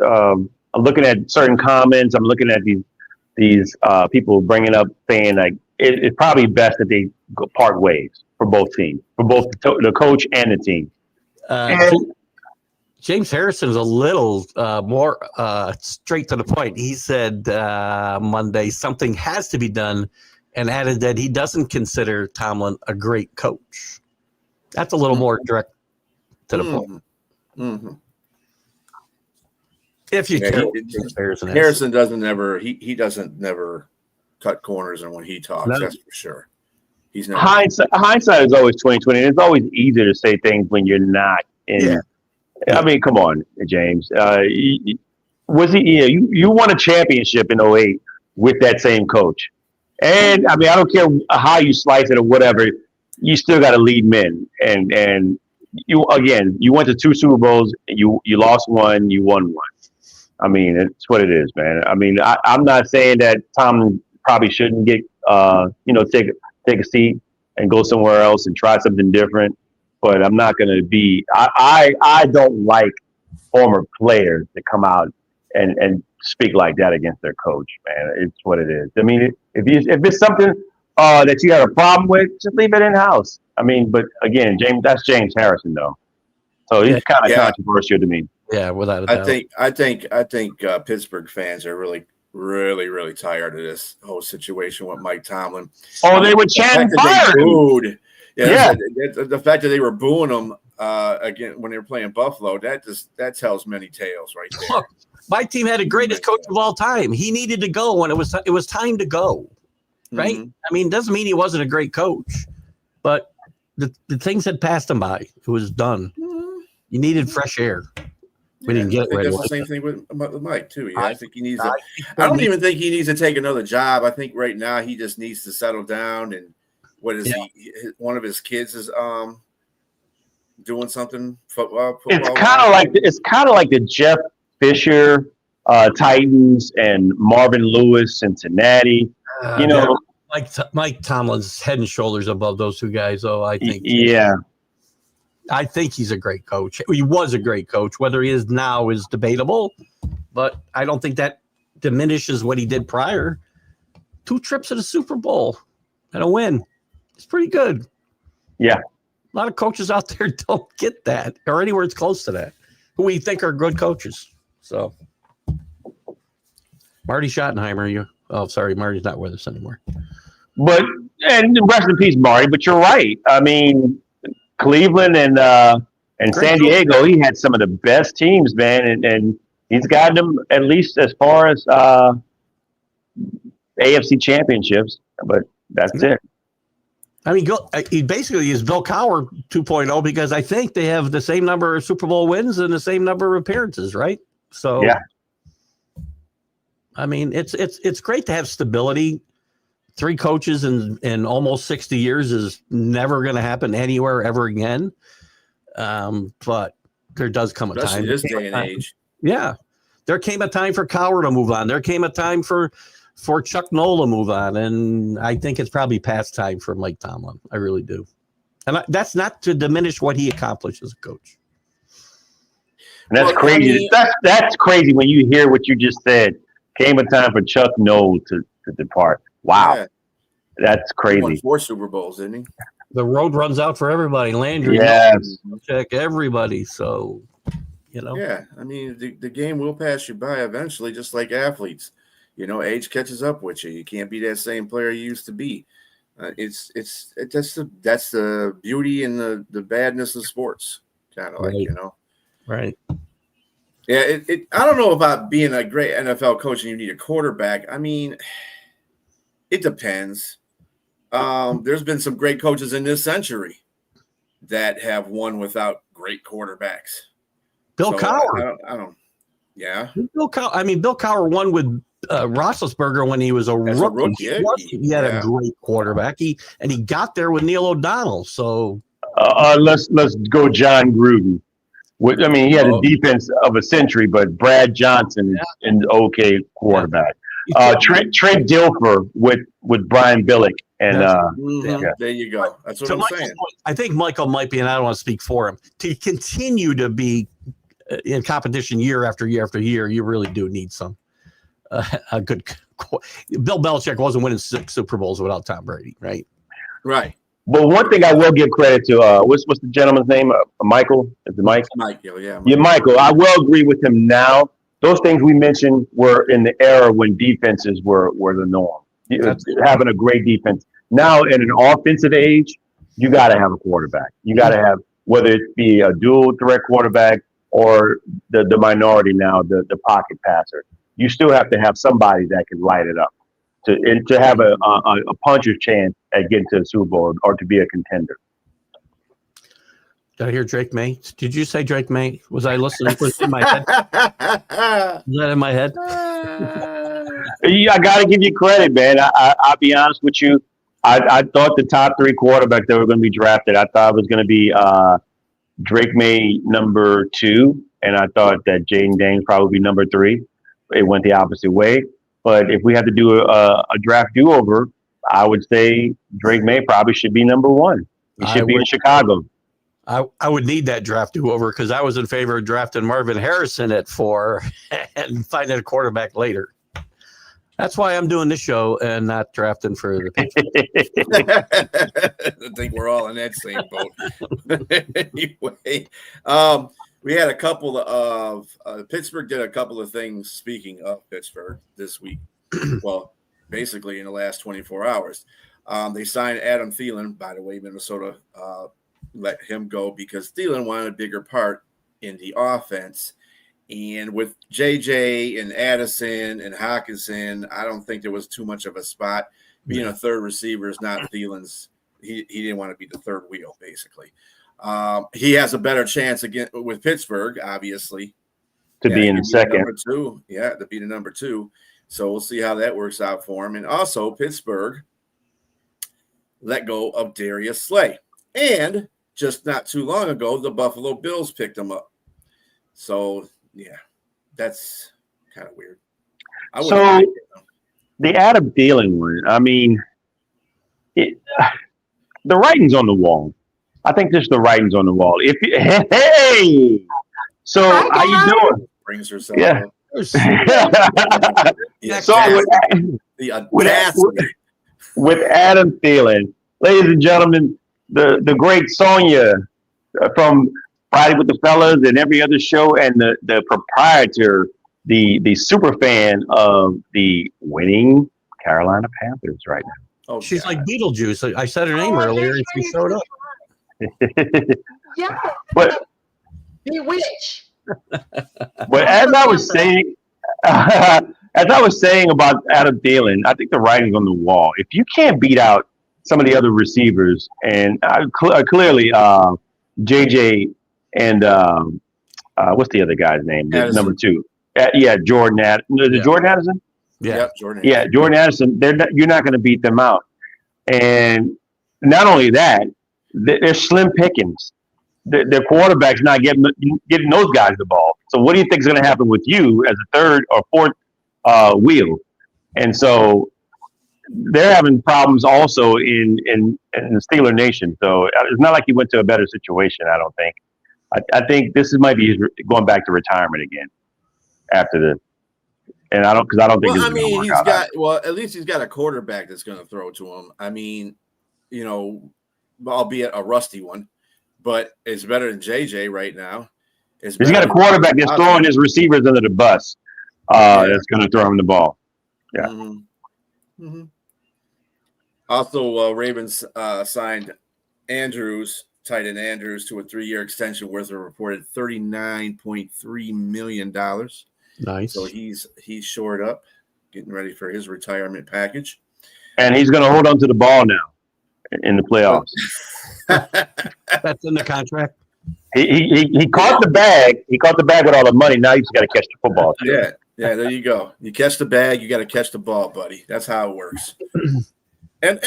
D: I'm looking at certain comments. I'm looking at these people bringing up saying like it's probably best that they part ways for both teams, for both the coach and the team.
C: James Harrison's a little more straight to the point. He said Monday something has to be done and added that he doesn't consider Tomlin a great coach. That's a little more direct to the point. If you
B: Harrison doesn't never cut corners, and when he talks, that's for sure. He's never
D: hindsight is always 20/20. It's always easier to say things when you're not in. Yeah. I mean, come on, James. Was he? You won a championship in 2008 with that same coach, and I mean, I don't care how you slice it or whatever. You still got to lead men, and you went to 2 Super Bowls. You lost one. You won one. I mean, it's what it is, man. I mean, I'm not saying that Tom probably shouldn't get take a seat and go somewhere else and try something different. But I'm not going to be. I don't like former players to come out and speak like that against their coach, man. It's what it is. I mean, if it's something that you have a problem with, just leave it in house. I mean, but again, that's James Harrison, though. So he's kind of controversial to me.
C: Yeah, without a doubt.
B: I think Pittsburgh fans are really, really, really tired of this whole situation with Mike Tomlin.
D: Oh, they were chanting fire.
B: The fact that they were booing him again when they were playing Buffalo, that tells many tales right there.
C: Look, my team had the greatest coach of all time. He needed to go when it was time to go, right? I mean, it doesn't mean he wasn't a great coach, but the things had passed him by. It was done. You needed fresh air. We didn't get it right away.
B: That's the same thing with Mike too. Yeah, I think he needs. I don't even think he needs to take another job. I think right now he just needs to settle down. And what is one of his kids is doing something football.
D: It's kind of like the Jeff Fisher Titans and Marvin Lewis Cincinnati.
C: Mike Tomlin's head and shoulders above those two guys. Though I think.
D: Yeah.
C: I think he's a great coach. He was a great coach. Whether he is now is debatable, but I don't think that diminishes what he did prior. 2 trips to the Super Bowl and a win. It's pretty good.
D: Yeah.
C: A lot of coaches out there don't get that or anywhere it's close to that, who we think are good coaches. So Marty Schottenheimer, Marty's not with us anymore.
D: And rest in peace, Marty, but you're right. I mean, Cleveland and San Diego, he had some of the best teams, man, and he's gotten them at least as far as AFC championships, but that's it.
C: I mean, he basically is Bill Cowher 2.0 because I think they have the same number of Super Bowl wins and the same number of appearances, right? So, I mean, it's great to have stability 3 coaches in almost 60 years is never going to happen anywhere ever again. But there does come a
B: Especially
C: time.
B: this day and age.
C: Yeah. There came a time for Cowher to move on. There came a time for Chuck Noll to move on. And I think it's probably past time for Mike Tomlin. I really do. And that's not to diminish what he accomplished as a coach.
D: And that's crazy. That's crazy when you hear what you just said. Came a time for Chuck Noll to depart. Wow.
B: Yeah.
D: That's crazy.
B: He won 4 Super Bowls, didn't he?
C: The road runs out for everybody. Landry,
D: yes.
C: check everybody. So,
B: Yeah, I mean, the game will pass you by eventually, just like athletes. Age catches up with you. You can't be that same player you used to be. That's the beauty and the badness of sports, kind of
C: Right.
B: like,
C: Right.
B: Yeah, I don't know about being a great NFL coach and you need a quarterback. I mean, it depends. There's been some great coaches in this century that have won without great quarterbacks.
C: Bill Cowher.
B: I don't. Yeah.
C: Bill Cowher won with Roethlisberger when he was a rookie. He had a great quarterback. He got there with Neil O'Donnell. So
D: let's go John Gruden. He had a defense of a century, but Brad Johnson is an okay quarterback. Trent Dilfer with Brian Billick. And
B: there you go. That's what I'm saying.
C: I think Michael might be, and I don't want to speak for him, to continue to be in competition year after year after year. You really do need a good. Bill Belichick wasn't winning 6 Super Bowls without Tom Brady, right?
B: Right.
D: But one thing I will give credit to, what's the gentleman's name? Michael? Is it Mike?
B: Michael, yeah.
D: Yeah, Michael. I will agree with him now. Those things we mentioned were in the era when defenses were the norm. Having a great defense. Now, in an offensive age, you got to have a quarterback. You got to have, whether it be a dual threat quarterback or the minority now, the pocket passer. You still have to have somebody that can light it up to have a puncher's chance at getting to the Super Bowl or to be a contender.
C: Did I hear Drake May? Did you say Drake May? Was I listening? Was it in my head? Was that in my head?
D: I got to give you credit, man. I'll be honest with you. I thought the top 3 quarterbacks that were going to be drafted, I thought it was going to be Drake May number 2, and I thought that Jaden Daniels probably be number 3. It went the opposite way. But if we had to do a draft do-over, I would say Drake May probably should be number 1. He should be in Chicago.
C: I would need that draft do-over because I was in favor of drafting Marvin Harrison at 4 and finding a quarterback later. That's why I'm doing this show and not drafting for the Patriots.
B: I think we're all in that same boat. Anyway, we had a couple of Pittsburgh did a couple of things. Speaking of Pittsburgh this week, well, basically in the last 24 hours, they signed Adam Thielen. By the way, Minnesota let him go because Thielen wanted a bigger part in the offense. And with JJ and Addison and Hawkinson, I don't think there was too much of a spot. Being a third receiver is not Thielen's. He didn't want to be the third wheel, basically. He has a better chance again with Pittsburgh, obviously,
D: to be in the second.
B: Number 2. Yeah, to be the number 2. So we'll see how that works out for him. And also, Pittsburgh let go of Darius Slay. And just not too long ago, the Buffalo Bills picked him up. So, yeah, that's kind of weird.
D: So the Adam Thielen one, I mean, the writing's on the wall. I think there's the writing's on the wall. Hey, so how you doing?
B: Brings herself
D: yeah.
B: up.
D: So with Adam Thielen, ladies and gentlemen, the great Sonia from Friday with the Fellas and every other show, and the proprietor, the super fan of the winning Carolina Panthers right now.
C: Oh, she's like Beetlejuice. I said her name earlier and she showed up.
E: Yeah,
D: but
E: bewitch.
D: But as I was saying about Adam Thielen, I think the writing's on the wall. If you can't beat out some of the other receivers, and clearly JJ and what's the other guy's name? Number 2. Jordan Addison. Is it Jordan Addison?
C: Yeah.
B: Yep, Jordan.
D: Yeah, Jordan Addison. You're not going to beat them out. And not only that, they're slim pickings. Their quarterback's not getting those guys the ball. So what do you think is going to happen with you as a third or fourth wheel? And so they're having problems also in the Steeler Nation. So it's not like he went to a better situation. I don't think. I think this might be going back to retirement again after this. And I don't think.
B: Well,
D: this
B: I
D: is gonna
B: mean,
D: work
B: he's
D: out.
B: got. Well, at least he's got a quarterback that's going to throw to him. I mean, you know, albeit a rusty one, but it's better than JJ right now.
D: He's got a quarterback that's throwing his receivers under the bus. That's going to throw him the ball. Yeah.
B: Mm-hmm. Mm-hmm. Also, Ravens signed tight end Andrews, to a 3-year extension worth a reported $39.3 million.
C: Nice.
B: So he's shored up, getting ready for his retirement package.
D: And he's going to hold on to the ball now in the playoffs.
C: That's in the contract.
D: He caught the bag. He caught the bag with all the money. Now he's got to catch the football.
B: Yeah, there you go. You catch the bag, you got to catch the ball, buddy. That's how it works. And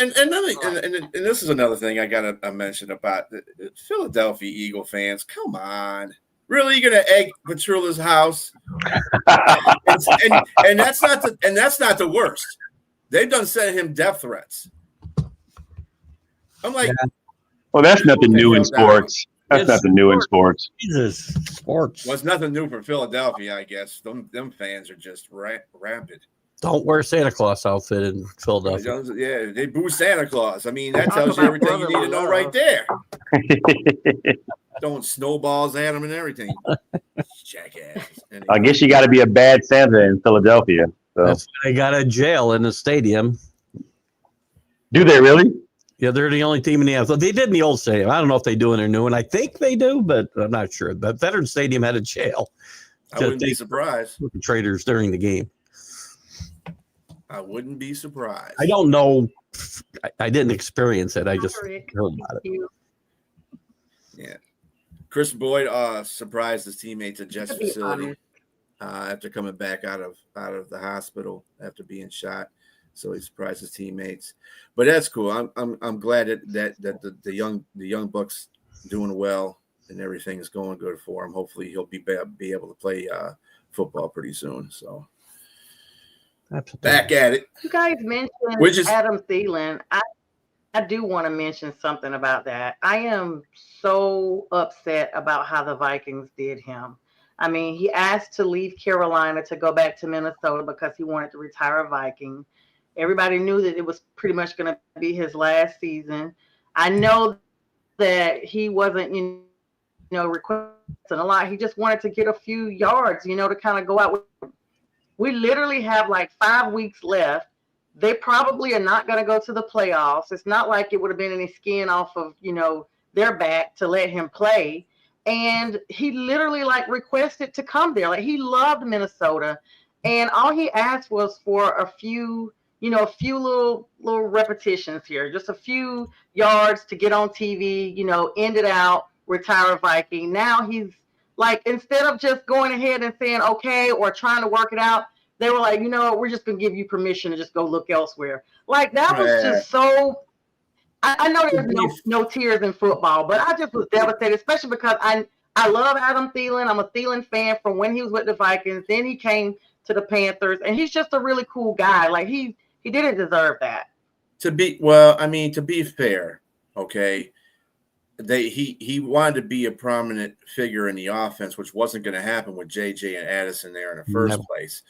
B: this is another thing I got to mention about the Philadelphia Eagle fans. Come on. Really, you're gonna egg Petrula's house? and that's not the worst. They've done sent him death threats. I'm like,
D: well, that's nothing new in sports. That's nothing new in sports.
C: Jesus, sports.
B: Well, it's nothing new for Philadelphia, I guess. Them fans are just rampant.
C: Don't wear Santa Claus outfit in Philadelphia.
B: Yeah, they boo Santa Claus. I mean, that tells you everything you need to know right there. Throwing snowballs at him and everything. Jackass. Anyway.
D: I guess you got to be a bad Santa in Philadelphia. So.
C: That's why they got a jail in the stadium.
D: Do they really?
C: Yeah, they're the only team in the NFL. They did in the old stadium. I don't know if they do in their new one. I think they do, but I'm not sure. But Veterans Stadium had a jail.
B: I wouldn't be surprised.
C: Traders during the game.
B: I wouldn't be surprised.
C: I don't know. I didn't experience it. I just heard about it.
B: Yeah. Chris Boyd surprised his teammates at Jets facility after coming back out of the hospital after being shot. So he surprised his teammates. But that's cool. I'm glad that the young Bucks doing well and everything is going good for him. Hopefully he'll be able to play football pretty soon. So. Absolutely. Back at it.
E: You guys mentioned Adam Thielen. I do want to mention something about that. I am so upset about how the Vikings did him. I mean, he asked to leave Carolina to go back to Minnesota because he wanted to retire a Viking. Everybody knew that it was pretty much going to be his last season. I know that he wasn't, requesting a lot. He just wanted to get a few yards, to kind of go out with. We literally have like 5 weeks left. They probably are not going to go to the playoffs. It's not like it would have been any skin off of, their back to let him play. And he literally requested to come there. Like he loved Minnesota. And all he asked was for a few little repetitions here, just a few yards to get on TV, end it out, retire a Viking. Now he's instead of just going ahead and saying, okay, or trying to work it out, they were like, we're just going to give you permission to just go look elsewhere. That was just so, I know there's no tears in football, but I just was devastated, especially because I love Adam Thielen. I'm a Thielen fan from when he was with the Vikings. Then he came to the Panthers, and he's just a really cool guy. He didn't deserve that.
B: To be fair, okay, he wanted to be a prominent figure in the offense, which wasn't going to happen with JJ and Addison there in the first place.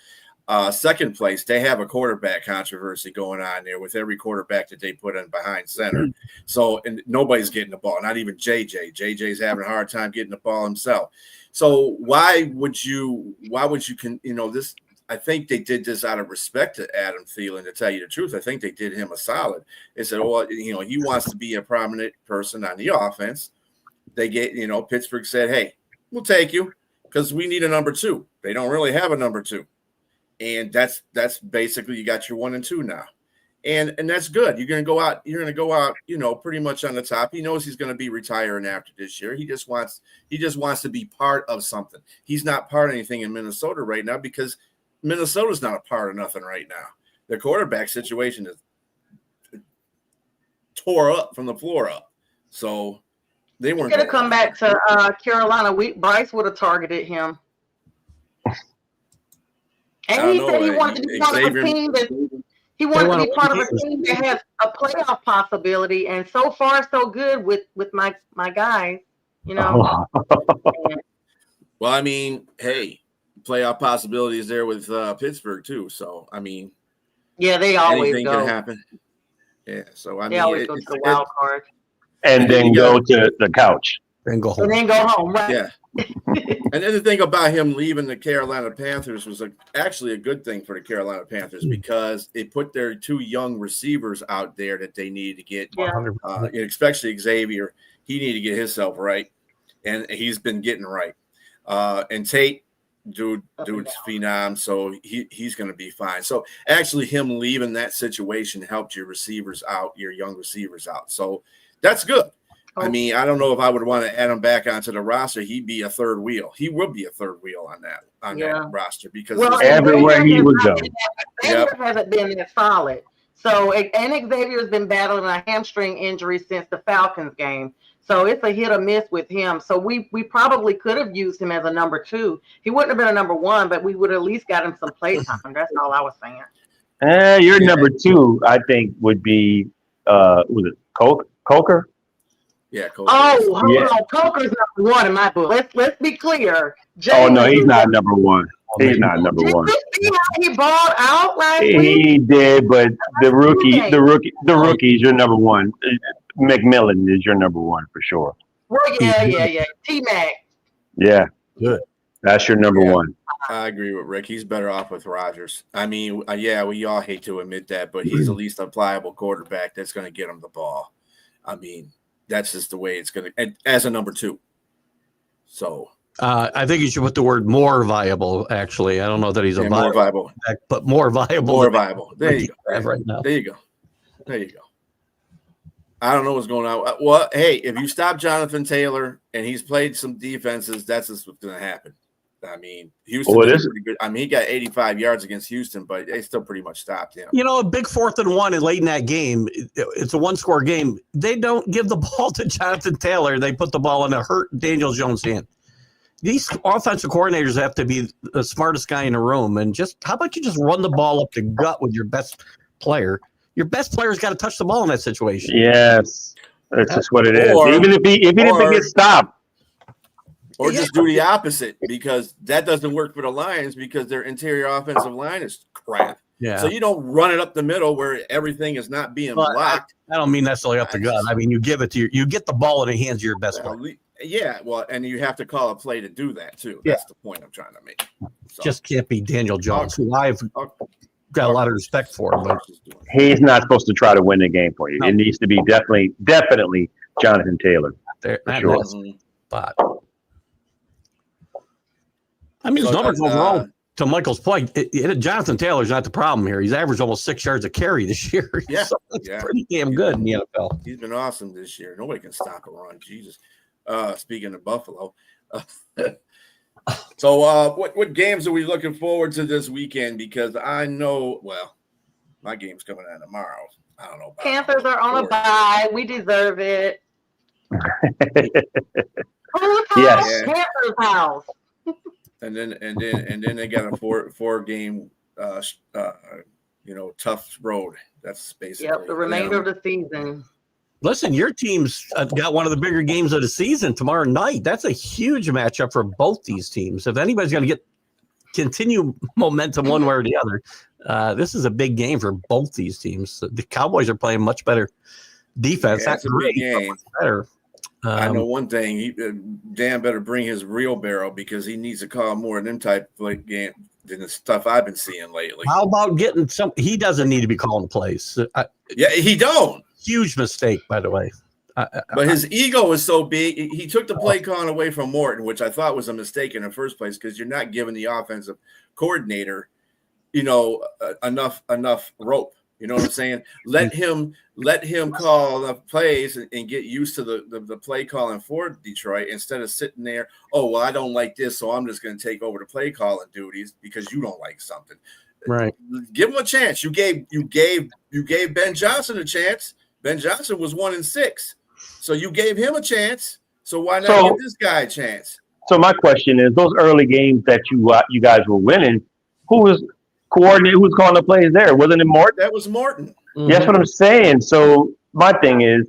B: Second place, they have a quarterback controversy going on there with every quarterback that they put in behind center. So, and nobody's getting the ball, not even JJ. JJ's having a hard time getting the ball himself. So why would you this? I think they did this out of respect to Adam Thielen, to tell you the truth. I think they did him a solid. They said, he wants to be a prominent person on the offense. They Pittsburgh said, hey, we'll take you because we need a number 2. They don't really have a number 2. And that's basically, you got your 1 and 2 now. And that's good. You're going to go out, pretty much on the top. He knows he's going to be retiring after this year. He just wants to be part of something. He's not part of anything in Minnesota right now because Minnesota's not a part of nothing right now. Their quarterback situation is tore up from the floor up. So they weren't
E: going to come back to Carolina. Bryce would have targeted him. And he said he wanted to be part of a team that has a playoff possibility. And so far, so good with my guys, you know.
B: Well, I mean, hey, playoff possibilities there with Pittsburgh too. So I mean,
E: yeah, they always
B: anything can happen. Yeah, so I mean,
E: they always go to the wild card,
D: and then go to the couch,
C: and go home,
E: and then go home. Right?
B: Yeah. And then the thing about him leaving the Carolina Panthers was actually a good thing for the Carolina Panthers because it put their 2 young receivers out there that they needed to get, especially Xavier. He needed to get himself right, and he's been getting right. And Tate, dude's phenom, so he's going to be fine. So actually, him leaving that situation helped your receivers out, your young receivers out. So that's good. I mean, I don't know if I would want to add him back onto the roster. He'd be a third wheel. He would be a third wheel on that roster because
D: everywhere he would go.
E: Xavier hasn't been that solid. So, and Xavier's been battling a hamstring injury since the Falcons game. So it's a hit or miss with him. So we probably could have used him as a number 2. He wouldn't have been a number 1, but we would at least got him some play time. That's all I was saying.
D: Your number 2, I think, would be was it Coker?
B: Yeah, Coker.
E: Coker's number 1 in my book. Let's be clear.
D: No, he's not number 1. He's not number 1.
E: Did you see how he balled out last week?
D: He did, but the rookie's your number 1. McMillan is your number 1 for sure.
E: Well, yeah. T-Mac.
D: Yeah,
C: good.
D: That's your number 1.
B: I agree with Rick. He's better off with Rodgers. I mean, we all hate to admit that, but he's at least a pliable quarterback that's going to get him the ball. I mean, that's just the way it's going to – as a number 2. So –
C: I think you should put the word more viable, actually. I don't know that he's
B: more viable.
C: But more viable.
B: More viable. There you go.
C: Right now.
B: There you go. I don't know what's going on. Well, hey, if you stop Jonathan Taylor and he's played some defenses, that's just what's going to happen. I mean, Houston is pretty good. I mean, he got 85 yards against Houston, but they still pretty much stopped him.
C: You know, a big 4th and 1 and late in that game, it's a 1-score game. They don't give the ball to Jonathan Taylor. They put the ball in a hurt Daniel Jones' hand. These offensive coordinators have to be the smartest guy in the room. And how about you just run the ball up the gut with your best player? Your best player's got to touch the ball in that situation.
D: Yes, that's just what it is. Even if he gets stopped.
B: Or just do the opposite, because that doesn't work for the Lions because their interior offensive line is crap.
C: Yeah.
B: So you don't run it up the middle where everything is not being blocked.
C: I don't mean necessarily up the gut. I mean, you give it to you get the ball in the hands of your best player.
B: Yeah, well, and you have to call a play to do that too. That's the point I'm trying to make. So.
C: Just can't be Daniel Jones, who I've got a lot of respect for. But
D: he's not supposed to try to win the game for you. No. It needs to be definitely Jonathan Taylor.
C: Sure. But I mean, his numbers overall, to Michael's point, Jonathan Taylor's not the problem here. He's averaged almost 6 yards a carry this year.
B: Yeah,
C: so that's pretty damn good in the NFL.
B: He's been awesome this year. Nobody can stop a run. Jesus. Speaking of Buffalo. So what games are we looking forward to this weekend? Because I know, my game's coming out tomorrow. I don't know.
E: Panthers are on a bye. We deserve it.
D: Yes.
E: Panthers house.
B: And then they got a four game tough road. That's basically
E: the remainder of the season.
C: Listen, your team's got one of the bigger games of the season tomorrow night. That's a huge matchup for both these teams. If anybody's going to continue momentum one way or the other, this is a big game for both these teams. The Cowboys are playing much better defense.
B: That's a big game.
C: Better.
B: I know one thing. Dan better bring his real barrel because he needs to call more of them type of game than the stuff I've been seeing lately.
C: How about getting some? He doesn't need to be calling plays.
B: He don't.
C: Huge mistake, by the way.
B: But his ego is so big. He took the play calling away from Morton, which I thought was a mistake in the first place because you're not giving the offensive coordinator, enough rope. You know what I'm saying? Let him call the plays and get used to the play calling for Detroit instead of sitting there. Oh, well, I don't like this, so I'm just going to take over the play calling duties because you don't like something.
C: Right.
B: Give him a chance. You gave Ben Johnson a chance. Ben Johnson was 1-6, so you gave him a chance. So why not give this guy a chance?
D: So my question is, those early games that you guys were winning, who was coordinating? Who was calling the plays there? Wasn't it Morton?
B: That was Morton.
D: Mm-hmm. That's what I'm saying. So my thing is,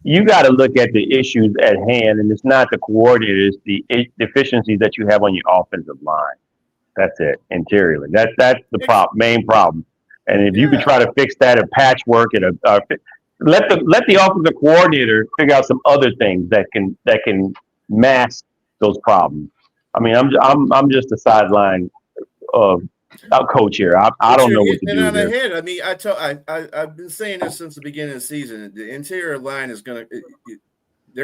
D: you got to look at the issues at hand, and it's not the coordinators, the deficiencies that you have on your offensive line. That's it, interiorly. That's the main problem. And if you could try to fix that and patchwork it, let the offensive coordinator figure out some other things that can mask those problems. I mean, I'm just a sideline coach here. I don't know what to do there.
B: Head. I mean, I've been saying this since the beginning of the season. The interior line is they're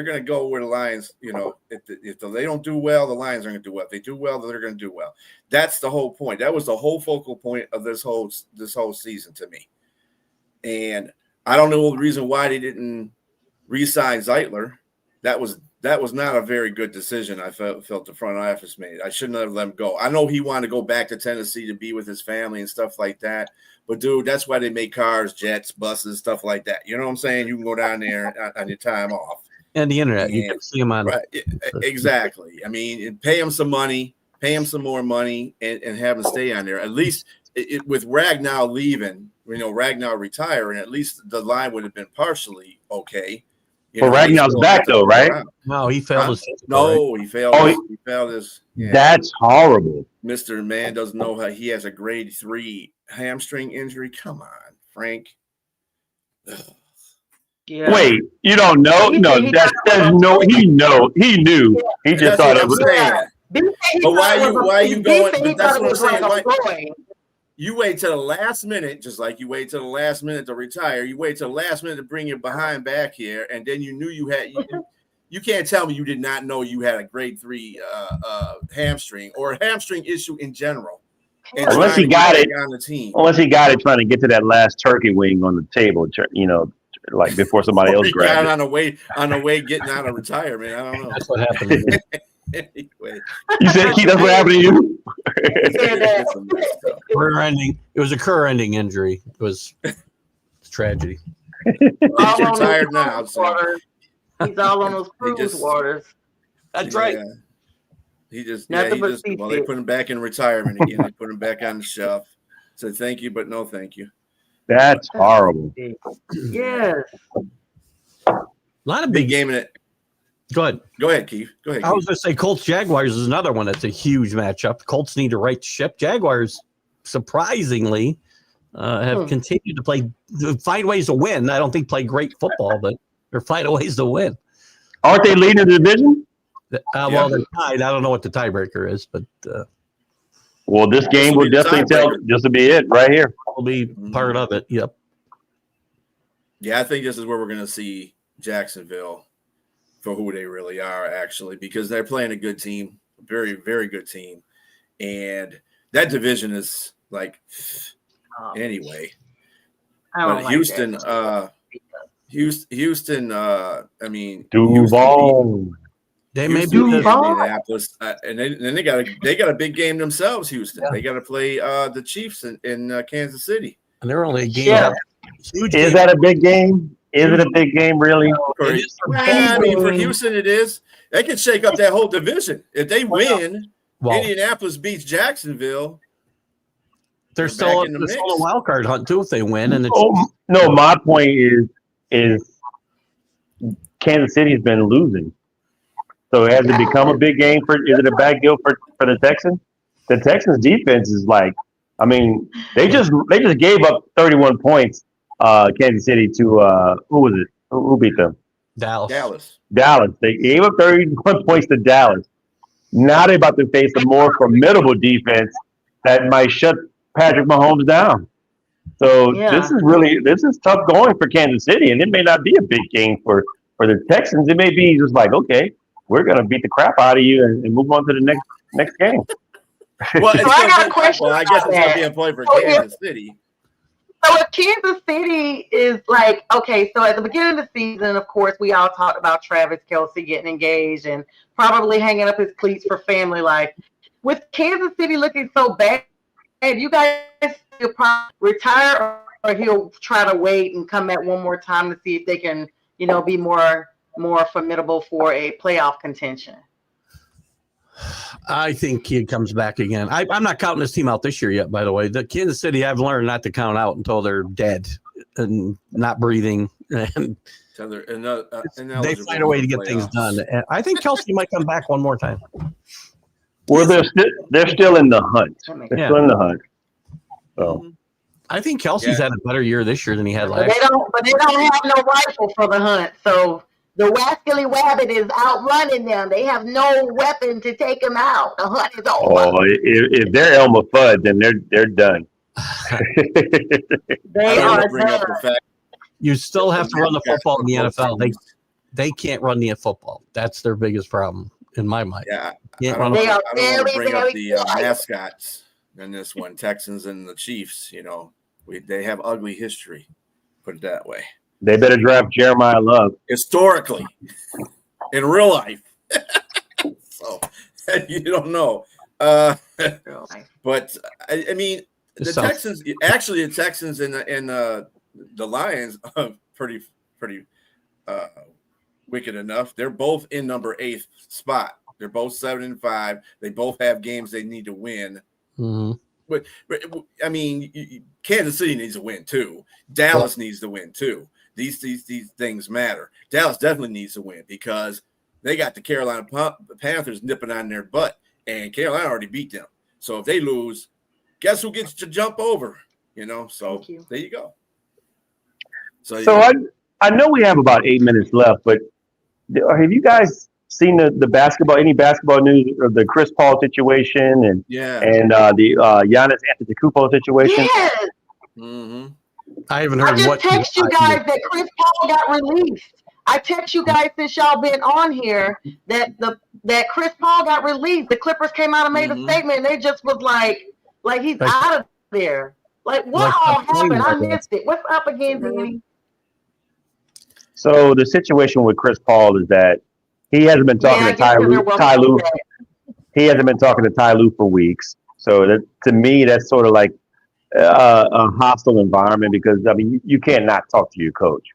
B: going to go where the Lions, if they don't do well, the Lions are going to do well. If they do well, they're going to do well. That's the whole point. That was the whole focal point of this whole season to me. And I don't know the reason why they didn't re-sign Zeitler. That was not a very good decision. I felt the front office made. I shouldn't have let him go. I know he wanted to go back to Tennessee to be with his family and stuff like that. But, dude, that's why they make cars, jets, buses, stuff like that. You know what I'm saying? You can go down there on your time off.
C: And the internet, you can see him on.
B: Right, exactly. I mean, pay him some money, pay him some more money, and have him stay on there. At least with Ragnow leaving, Ragnow retiring, at least the line would have been partially okay.
D: But Ragnow's back though, right?
C: No, he failed his physical.
B: No, he failed. He failed his. Yeah.
D: That's horrible.
B: Mr. Man doesn't know how he has a grade 3 hamstring injury. Come on, Frank.
E: Yeah.
D: Wait, you don't know? He knew. He knew. He just thought it was.
B: But why are you going? But that's what I'm saying. You wait till the last minute, just like you wait till the last minute to retire. You wait till the last minute to bring your behind back here, and then you knew you had. You can't tell me you did not know you had a grade 3 hamstring or a hamstring issue in general.
D: Unless he got it on the team. Unless he got it trying to get to that last turkey wing on the table, like before somebody else grabbed it.
B: On the way getting out of retirement. I don't know.
C: That's what happened.
D: Anyway. You said that's what happened to you?
C: It was a career-ending injury. It was a tragedy.
B: He's retired now. So.
E: He's all on those cruise waters.
C: That's right.
B: They put him back in retirement again. They put him back on the shelf. Said thank you, but no thank you.
D: That's horrible.
E: Yes.
C: A lot of big
B: game in it.
C: Go ahead,
B: Keith. Go ahead.
C: I was going to say Colts Jaguars is another one that's a huge matchup. The Colts need to right ship. Jaguars, surprisingly, have continued to find ways to win. I don't think play great football, but they're finding ways to win.
D: Aren't they leading the division?
C: Well, they're tied. I don't know what the tiebreaker is, but
D: well, this game will definitely tell. Just to be it right here.
C: Will be part of it. Yep.
B: Yeah, I think this is where we're going to see Jacksonville for who they really are, actually, because they're playing a good team, very, very good team. And that division is anyway. But Houston, Houston, I mean,
D: Duval.
C: They may be
B: Indianapolis, and then they got a big game themselves. Houston, they got to play the Chiefs in Kansas City,
C: and they're only a game.
E: Yeah.
D: Is that a big game? Is it a big game, really?
B: I mean, for Houston, it is. They can shake up that whole division if they win. Indianapolis beats Jacksonville.
C: They're still in a wild card hunt too if they win. And
D: no, my point is Kansas City has been losing. So has it become a big game is it a bad deal for the Texans? The Texans defense is they just gave up 31 points, Kansas City to who was it? Who beat them?
B: Dallas.
D: They gave up 31 points to Dallas. Now they're about to face a more formidable defense that might shut Patrick Mahomes down. So this is tough going for Kansas City, and it may not be a big game for the Texans. It may be just okay, we're going to beat the crap out of you and move on to the next game.
B: Well, I got a question. Well, I guess it's going to be a point for Kansas City.
E: So if Kansas City is like, okay, so at the beginning of the season, of course, we all talked about Travis Kelce getting engaged and probably hanging up his cleats for family life. With Kansas City looking so bad, you guys will probably retire or he'll try to wait and come back one more time to see if they can, be more formidable for a playoff contention.
C: I think he comes back again. I'm not counting this team out this year yet, by the way. The Kansas City, I've learned not to count out until they're dead and not breathing. And
B: So
C: they find a way to get things done. And I think Kelce might come back one more time.
D: Well, they're still in the hunt. They're still in the hunt. So
C: I think Kelsey's had a better year this year than he had last year.
E: But they don't have no rifle for the hunt. So the Wascally Wabbit is outrunning them. They have no weapon to take them out. The hunt is over.
D: Oh, if they're Elmer Fudd, then they're done.
E: They are done.
C: You still have to run the football in the NFL. They can't run the football. That's their biggest problem in my mind.
B: Yeah,
E: They are
B: I don't want to
E: very,
B: bring up
E: very
B: the
E: quiet.
B: mascots in this one, Texans and the Chiefs. They have ugly history. Put it that way.
D: They better draft Jeremiah Love.
B: Historically, in real life. So you don't know. But I mean, the Texans. Actually, the Texans and the Lions are pretty wicked enough. They're both in number 8 spot. They're both 7-5. They both have games they need to win.
C: Mm-hmm.
B: But I mean, Kansas City needs to win too. Dallas needs to win too. These things matter. Dallas definitely needs to win because they got the Carolina Panthers nipping on their butt, and Carolina already beat them. So if they lose, guess who gets to jump over? So there you go. So
D: I know we have about 8 minutes left, but have you guys seen the basketball? Any basketball news of the Chris Paul situation and the Giannis Antetokounmpo situation?
E: Yes.
B: Mm-hmm.
C: I haven't heard.
E: I just text you guys that Chris Paul got released. I text you guys since y'all been on here that Chris Paul got released. The Clippers came out and made a statement. And they just was like he's out of there. Like what all happened? I missed it. What's up again, Danny?
D: So the situation with Chris Paul is that he hasn't been talking to Ty Lue. He hasn't been talking to Ty Lue for weeks. So that, to me, that's sort of like a hostile environment because I mean you can't not talk to your coach.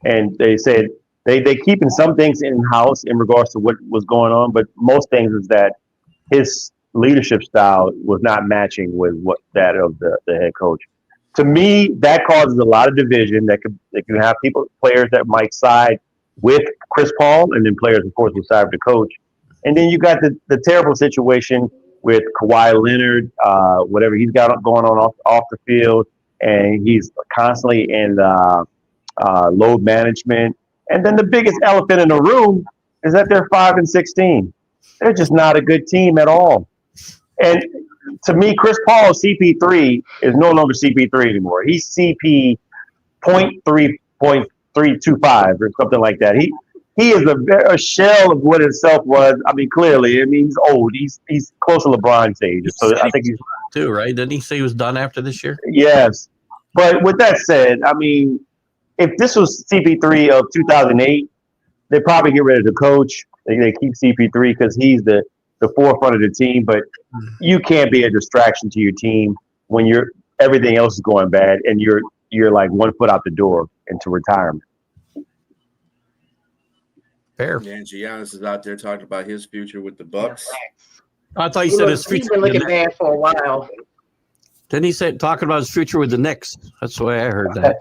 D: And they said they keeping some things in house in regards to what was going on, but most things is that his leadership style was not matching with what that of the head coach. To me, that causes a lot of division. That can have players that might side with Chris Paul, and then players, of course, will side with the coach. And then you got the terrible situation with Kawhi Leonard, whatever he's got going on off the field, and he's constantly in load management. And then the biggest elephant in the room is that they're 5-16. They're just not a good team at all. And to me, Chris Paul, CP3, is no longer CP3 anymore. He's CP 0.3.325 or something like that. He is a shell of what himself was. I mean, clearly, he's old. He's close to LeBron's age. So I think he's
C: too, right? Didn't he say he was done after this year?
D: Yes. But with that said, I mean, if this was CP3 of 2008, they probably get rid of the coach. They keep CP3 because he's the forefront of the team. But you can't be a distraction to your team when everything else is going bad and you're like 1 foot out the door into retirement.
C: Fair.
B: And Giannis is out there talking about his future with the Bucks.
C: I thought he said his future.
E: He's been looking bad for a while.
C: Didn't he say talking about his future with the Knicks? That's the way I heard that.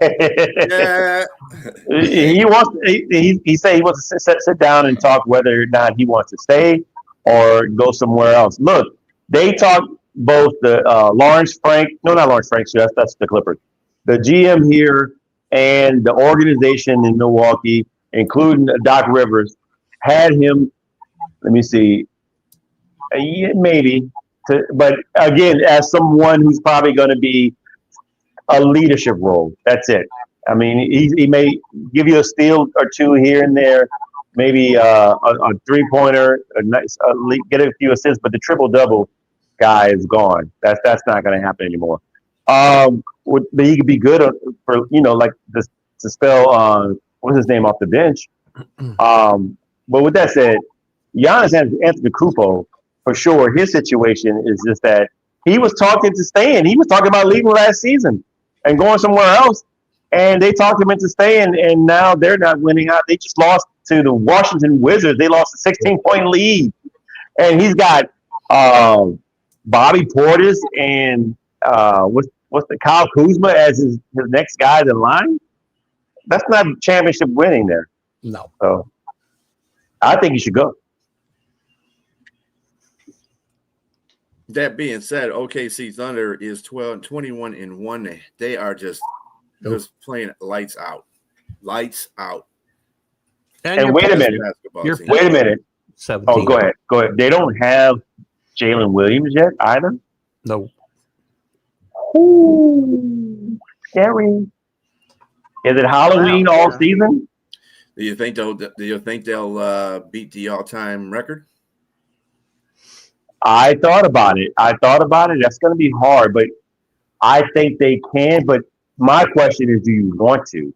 D: He said he wants to sit down and talk whether or not he wants to stay or go somewhere else. Look, they talked both the not Lawrence Frank, that's the Clippers. The GM here and the organization in Milwaukee, including Doc Rivers, had him. Let me see, maybe. But again, as someone who's probably going to be a leadership role, that's it. I mean, he may give you a steal or two here and there, maybe a 3-pointer, get a few assists, but the triple-double guy is gone. That's not going to happen anymore. that he could be good for like this to spell what's his name off the bench. But with that said, Giannis Antetokounmpo, for sure, his situation is just that he was talking to staying. He was talking about leaving last season and going somewhere else, and they talked him into staying. And now they're not winning out. They just lost to the Washington Wizards. They lost a 16-point lead, and he's got Bobby Portis and what's the Kyle Kuzma as his next guy in line. That's not championship winning there.
C: No.
D: So I think he should go.
B: That being said, OKC Thunder is 21-1. They are just playing lights out. Lights out.
D: And wait a minute. Wait a minute.
C: 17.
D: Oh, go ahead. Go ahead. They don't have Jalen Williams yet either?
C: No.
D: Ooh, scary. Is it Halloween all season?
B: Do you think they'll beat the all-time record?
D: I thought about it. That's going to be hard, but I think they can. But my question is, do you want to?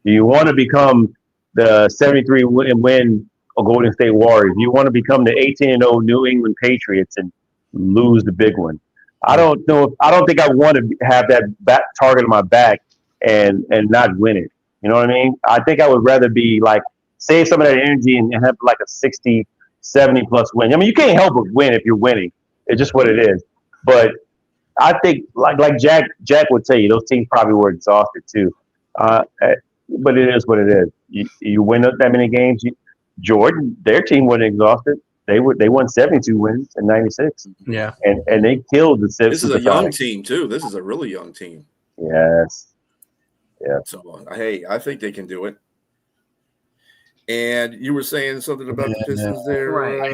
D: Do you want to become the 73 win Golden State Warriors? Do you want to become the 18-0 New England Patriots and lose the big one? I don't know. I don't think I want to have that target on my back and not win it. You know what I mean? I think I would rather be like save some of that energy and have like a 60, 70 plus win. I mean, you can't help but win if you're winning. It's just what it is. But I think like Jack would tell you, those teams probably were exhausted too. But it is what it is. You win that many games. Jordan, their team wasn't exhausted. They won 72 wins in 96.
C: Yeah.
D: And they killed the Sixers.
B: This is a young team too. This is a really young team.
D: Yes. Yeah.
B: So hey, I think they can do it. And you were saying something about the Pistons there,
C: right?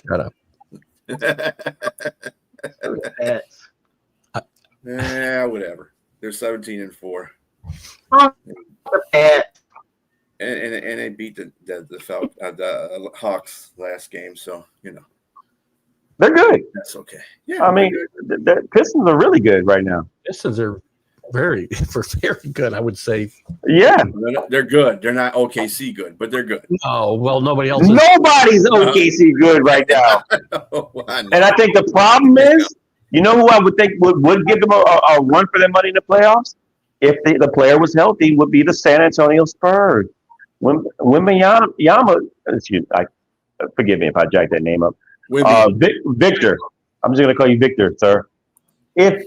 C: Shut up.
B: Yeah, whatever. They're 17-4. And they beat the Hawks last game, so
D: they're good.
B: That's okay. Yeah,
D: I mean, the Pistons are really good right now.
C: Pistons are very good, I would say.
D: Yeah,
B: they're good. They're not OKC good, but they're good.
C: Oh well, nobody else.
D: Nobody's OKC good right now. And I think the problem is, who I would think would give them a run for their money in the playoffs if the player was healthy would be the San Antonio Spurs. Wembanyama, forgive me if I jacked that name up. Victor, I'm just going to call you Victor, sir. If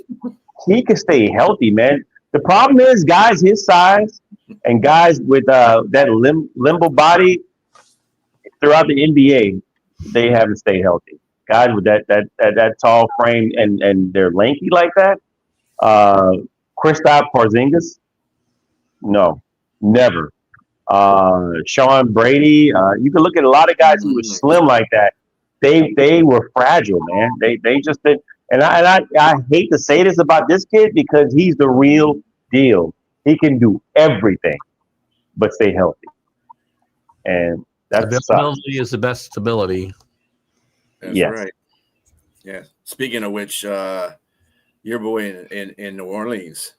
D: he can stay healthy, man. The problem is guys his size and guys with that limbo body throughout the NBA, they haven't stayed healthy. Guys with that tall frame and they're lanky like that. Kristaps Porzingis, no, never. Sean Brady, you can look at a lot of guys who were slim like that. They were fragile, man. They just did. And I hate to say this about this kid because he's the real deal. He can do everything, but stay healthy. And that's
C: availability is the best stability.
B: That's right. Yeah. Speaking of which, your boy in New Orleans.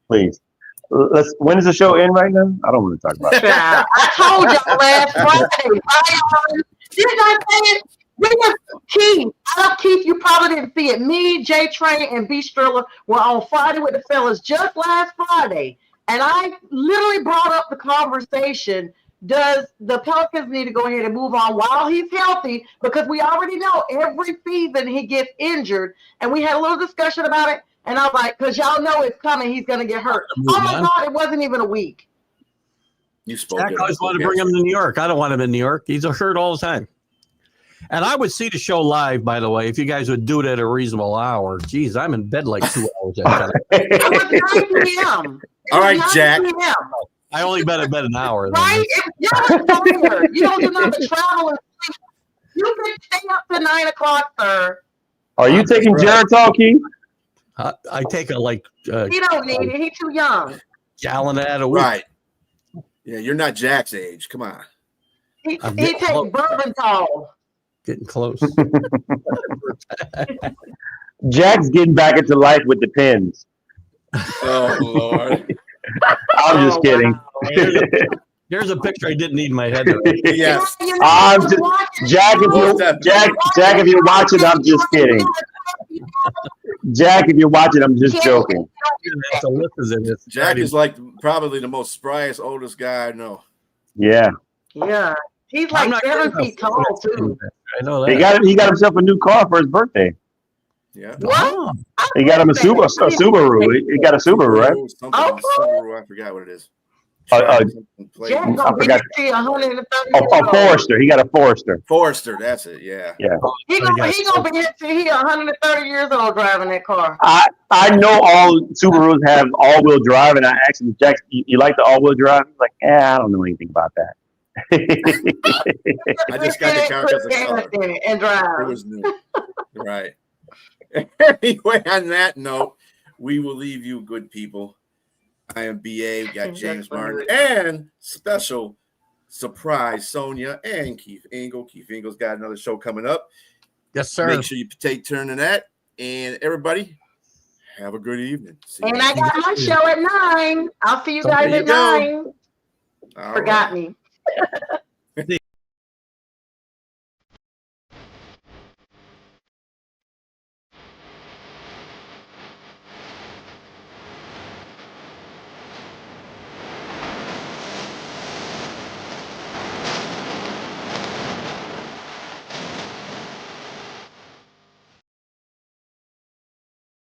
D: Please. When does the show end right now? I don't want to talk about it.
E: I told y'all last Friday. Didn't I say it? Keith, you probably didn't see it. Me, J Train, and B Striller were on Friday with the fellas just last Friday. And I literally brought up the conversation. Does the Pelicans need to go ahead and move on while he's healthy? Because we already know every season he gets injured. And we had a little discussion about it. And I was like, because y'all know it's coming. He's going to get hurt. Oh, my God, it wasn't even a week.
B: You spoke.
C: I always wanted to bring him to New York. I don't want him in New York. He's hurt all the time. And I would see the show live, by the way, if you guys would do it at a reasonable hour. Geez, I'm in bed like 2 hours at a time.
E: It was 9 p.m.
B: All right, Jack.
C: I only been in bed an hour.
E: Right? You're tired. You don't do nothing but travel and sleep. You can stay up to 9 o'clock, sir.
D: Are you taking Geritol, Keith?
C: I take
E: he don't need it. He's too young.
C: Gallon at a week.
B: Right. Yeah, you're not Jack's age. Come on.
E: He takes Bourbon tall.
C: Getting close.
D: Jack's getting back into life with the pins.
B: Oh Lord.
D: I'm just kidding.
E: Wow.
C: Here's a picture I didn't need in my head.
B: Yes.
D: I'm just, Jack, if you're watching, I'm just kidding. Jack, if you're watching, I'm just joking.
B: Jack is like probably the most spryest, oldest guy I know.
D: Yeah.
E: Yeah. He's like 7 feet tall too.
C: I know that.
D: He got himself a new car for his birthday.
B: Yeah.
E: What?
D: He got him a Subaru. He got a Subaru, right?
B: Something Subaru, I forgot what it is.
E: Jack
D: I
E: gonna be
D: forgot.
E: 130
D: A Forester. He got a Forester.
B: Forester, that's it. Yeah.
D: Yeah.
E: He gonna be he 130 years old driving that car.
D: I know all Subarus have all-wheel drive, and I asked him, Jack, you like the all-wheel drive? He's like, I don't know anything about that.
B: I just got the car because of color.
E: And drive.
B: It was new. Right. Anyway, on that note, we will leave you, good people. I am BA. We got James Martin and special surprise Sonia and Keith Engel. Keith Engel's got another show coming up.
C: Yes, sir.
B: Make sure you take turn in that. And everybody, have a good evening.
E: And I got my show at 9. I'll see you guys at 9. Forgot me.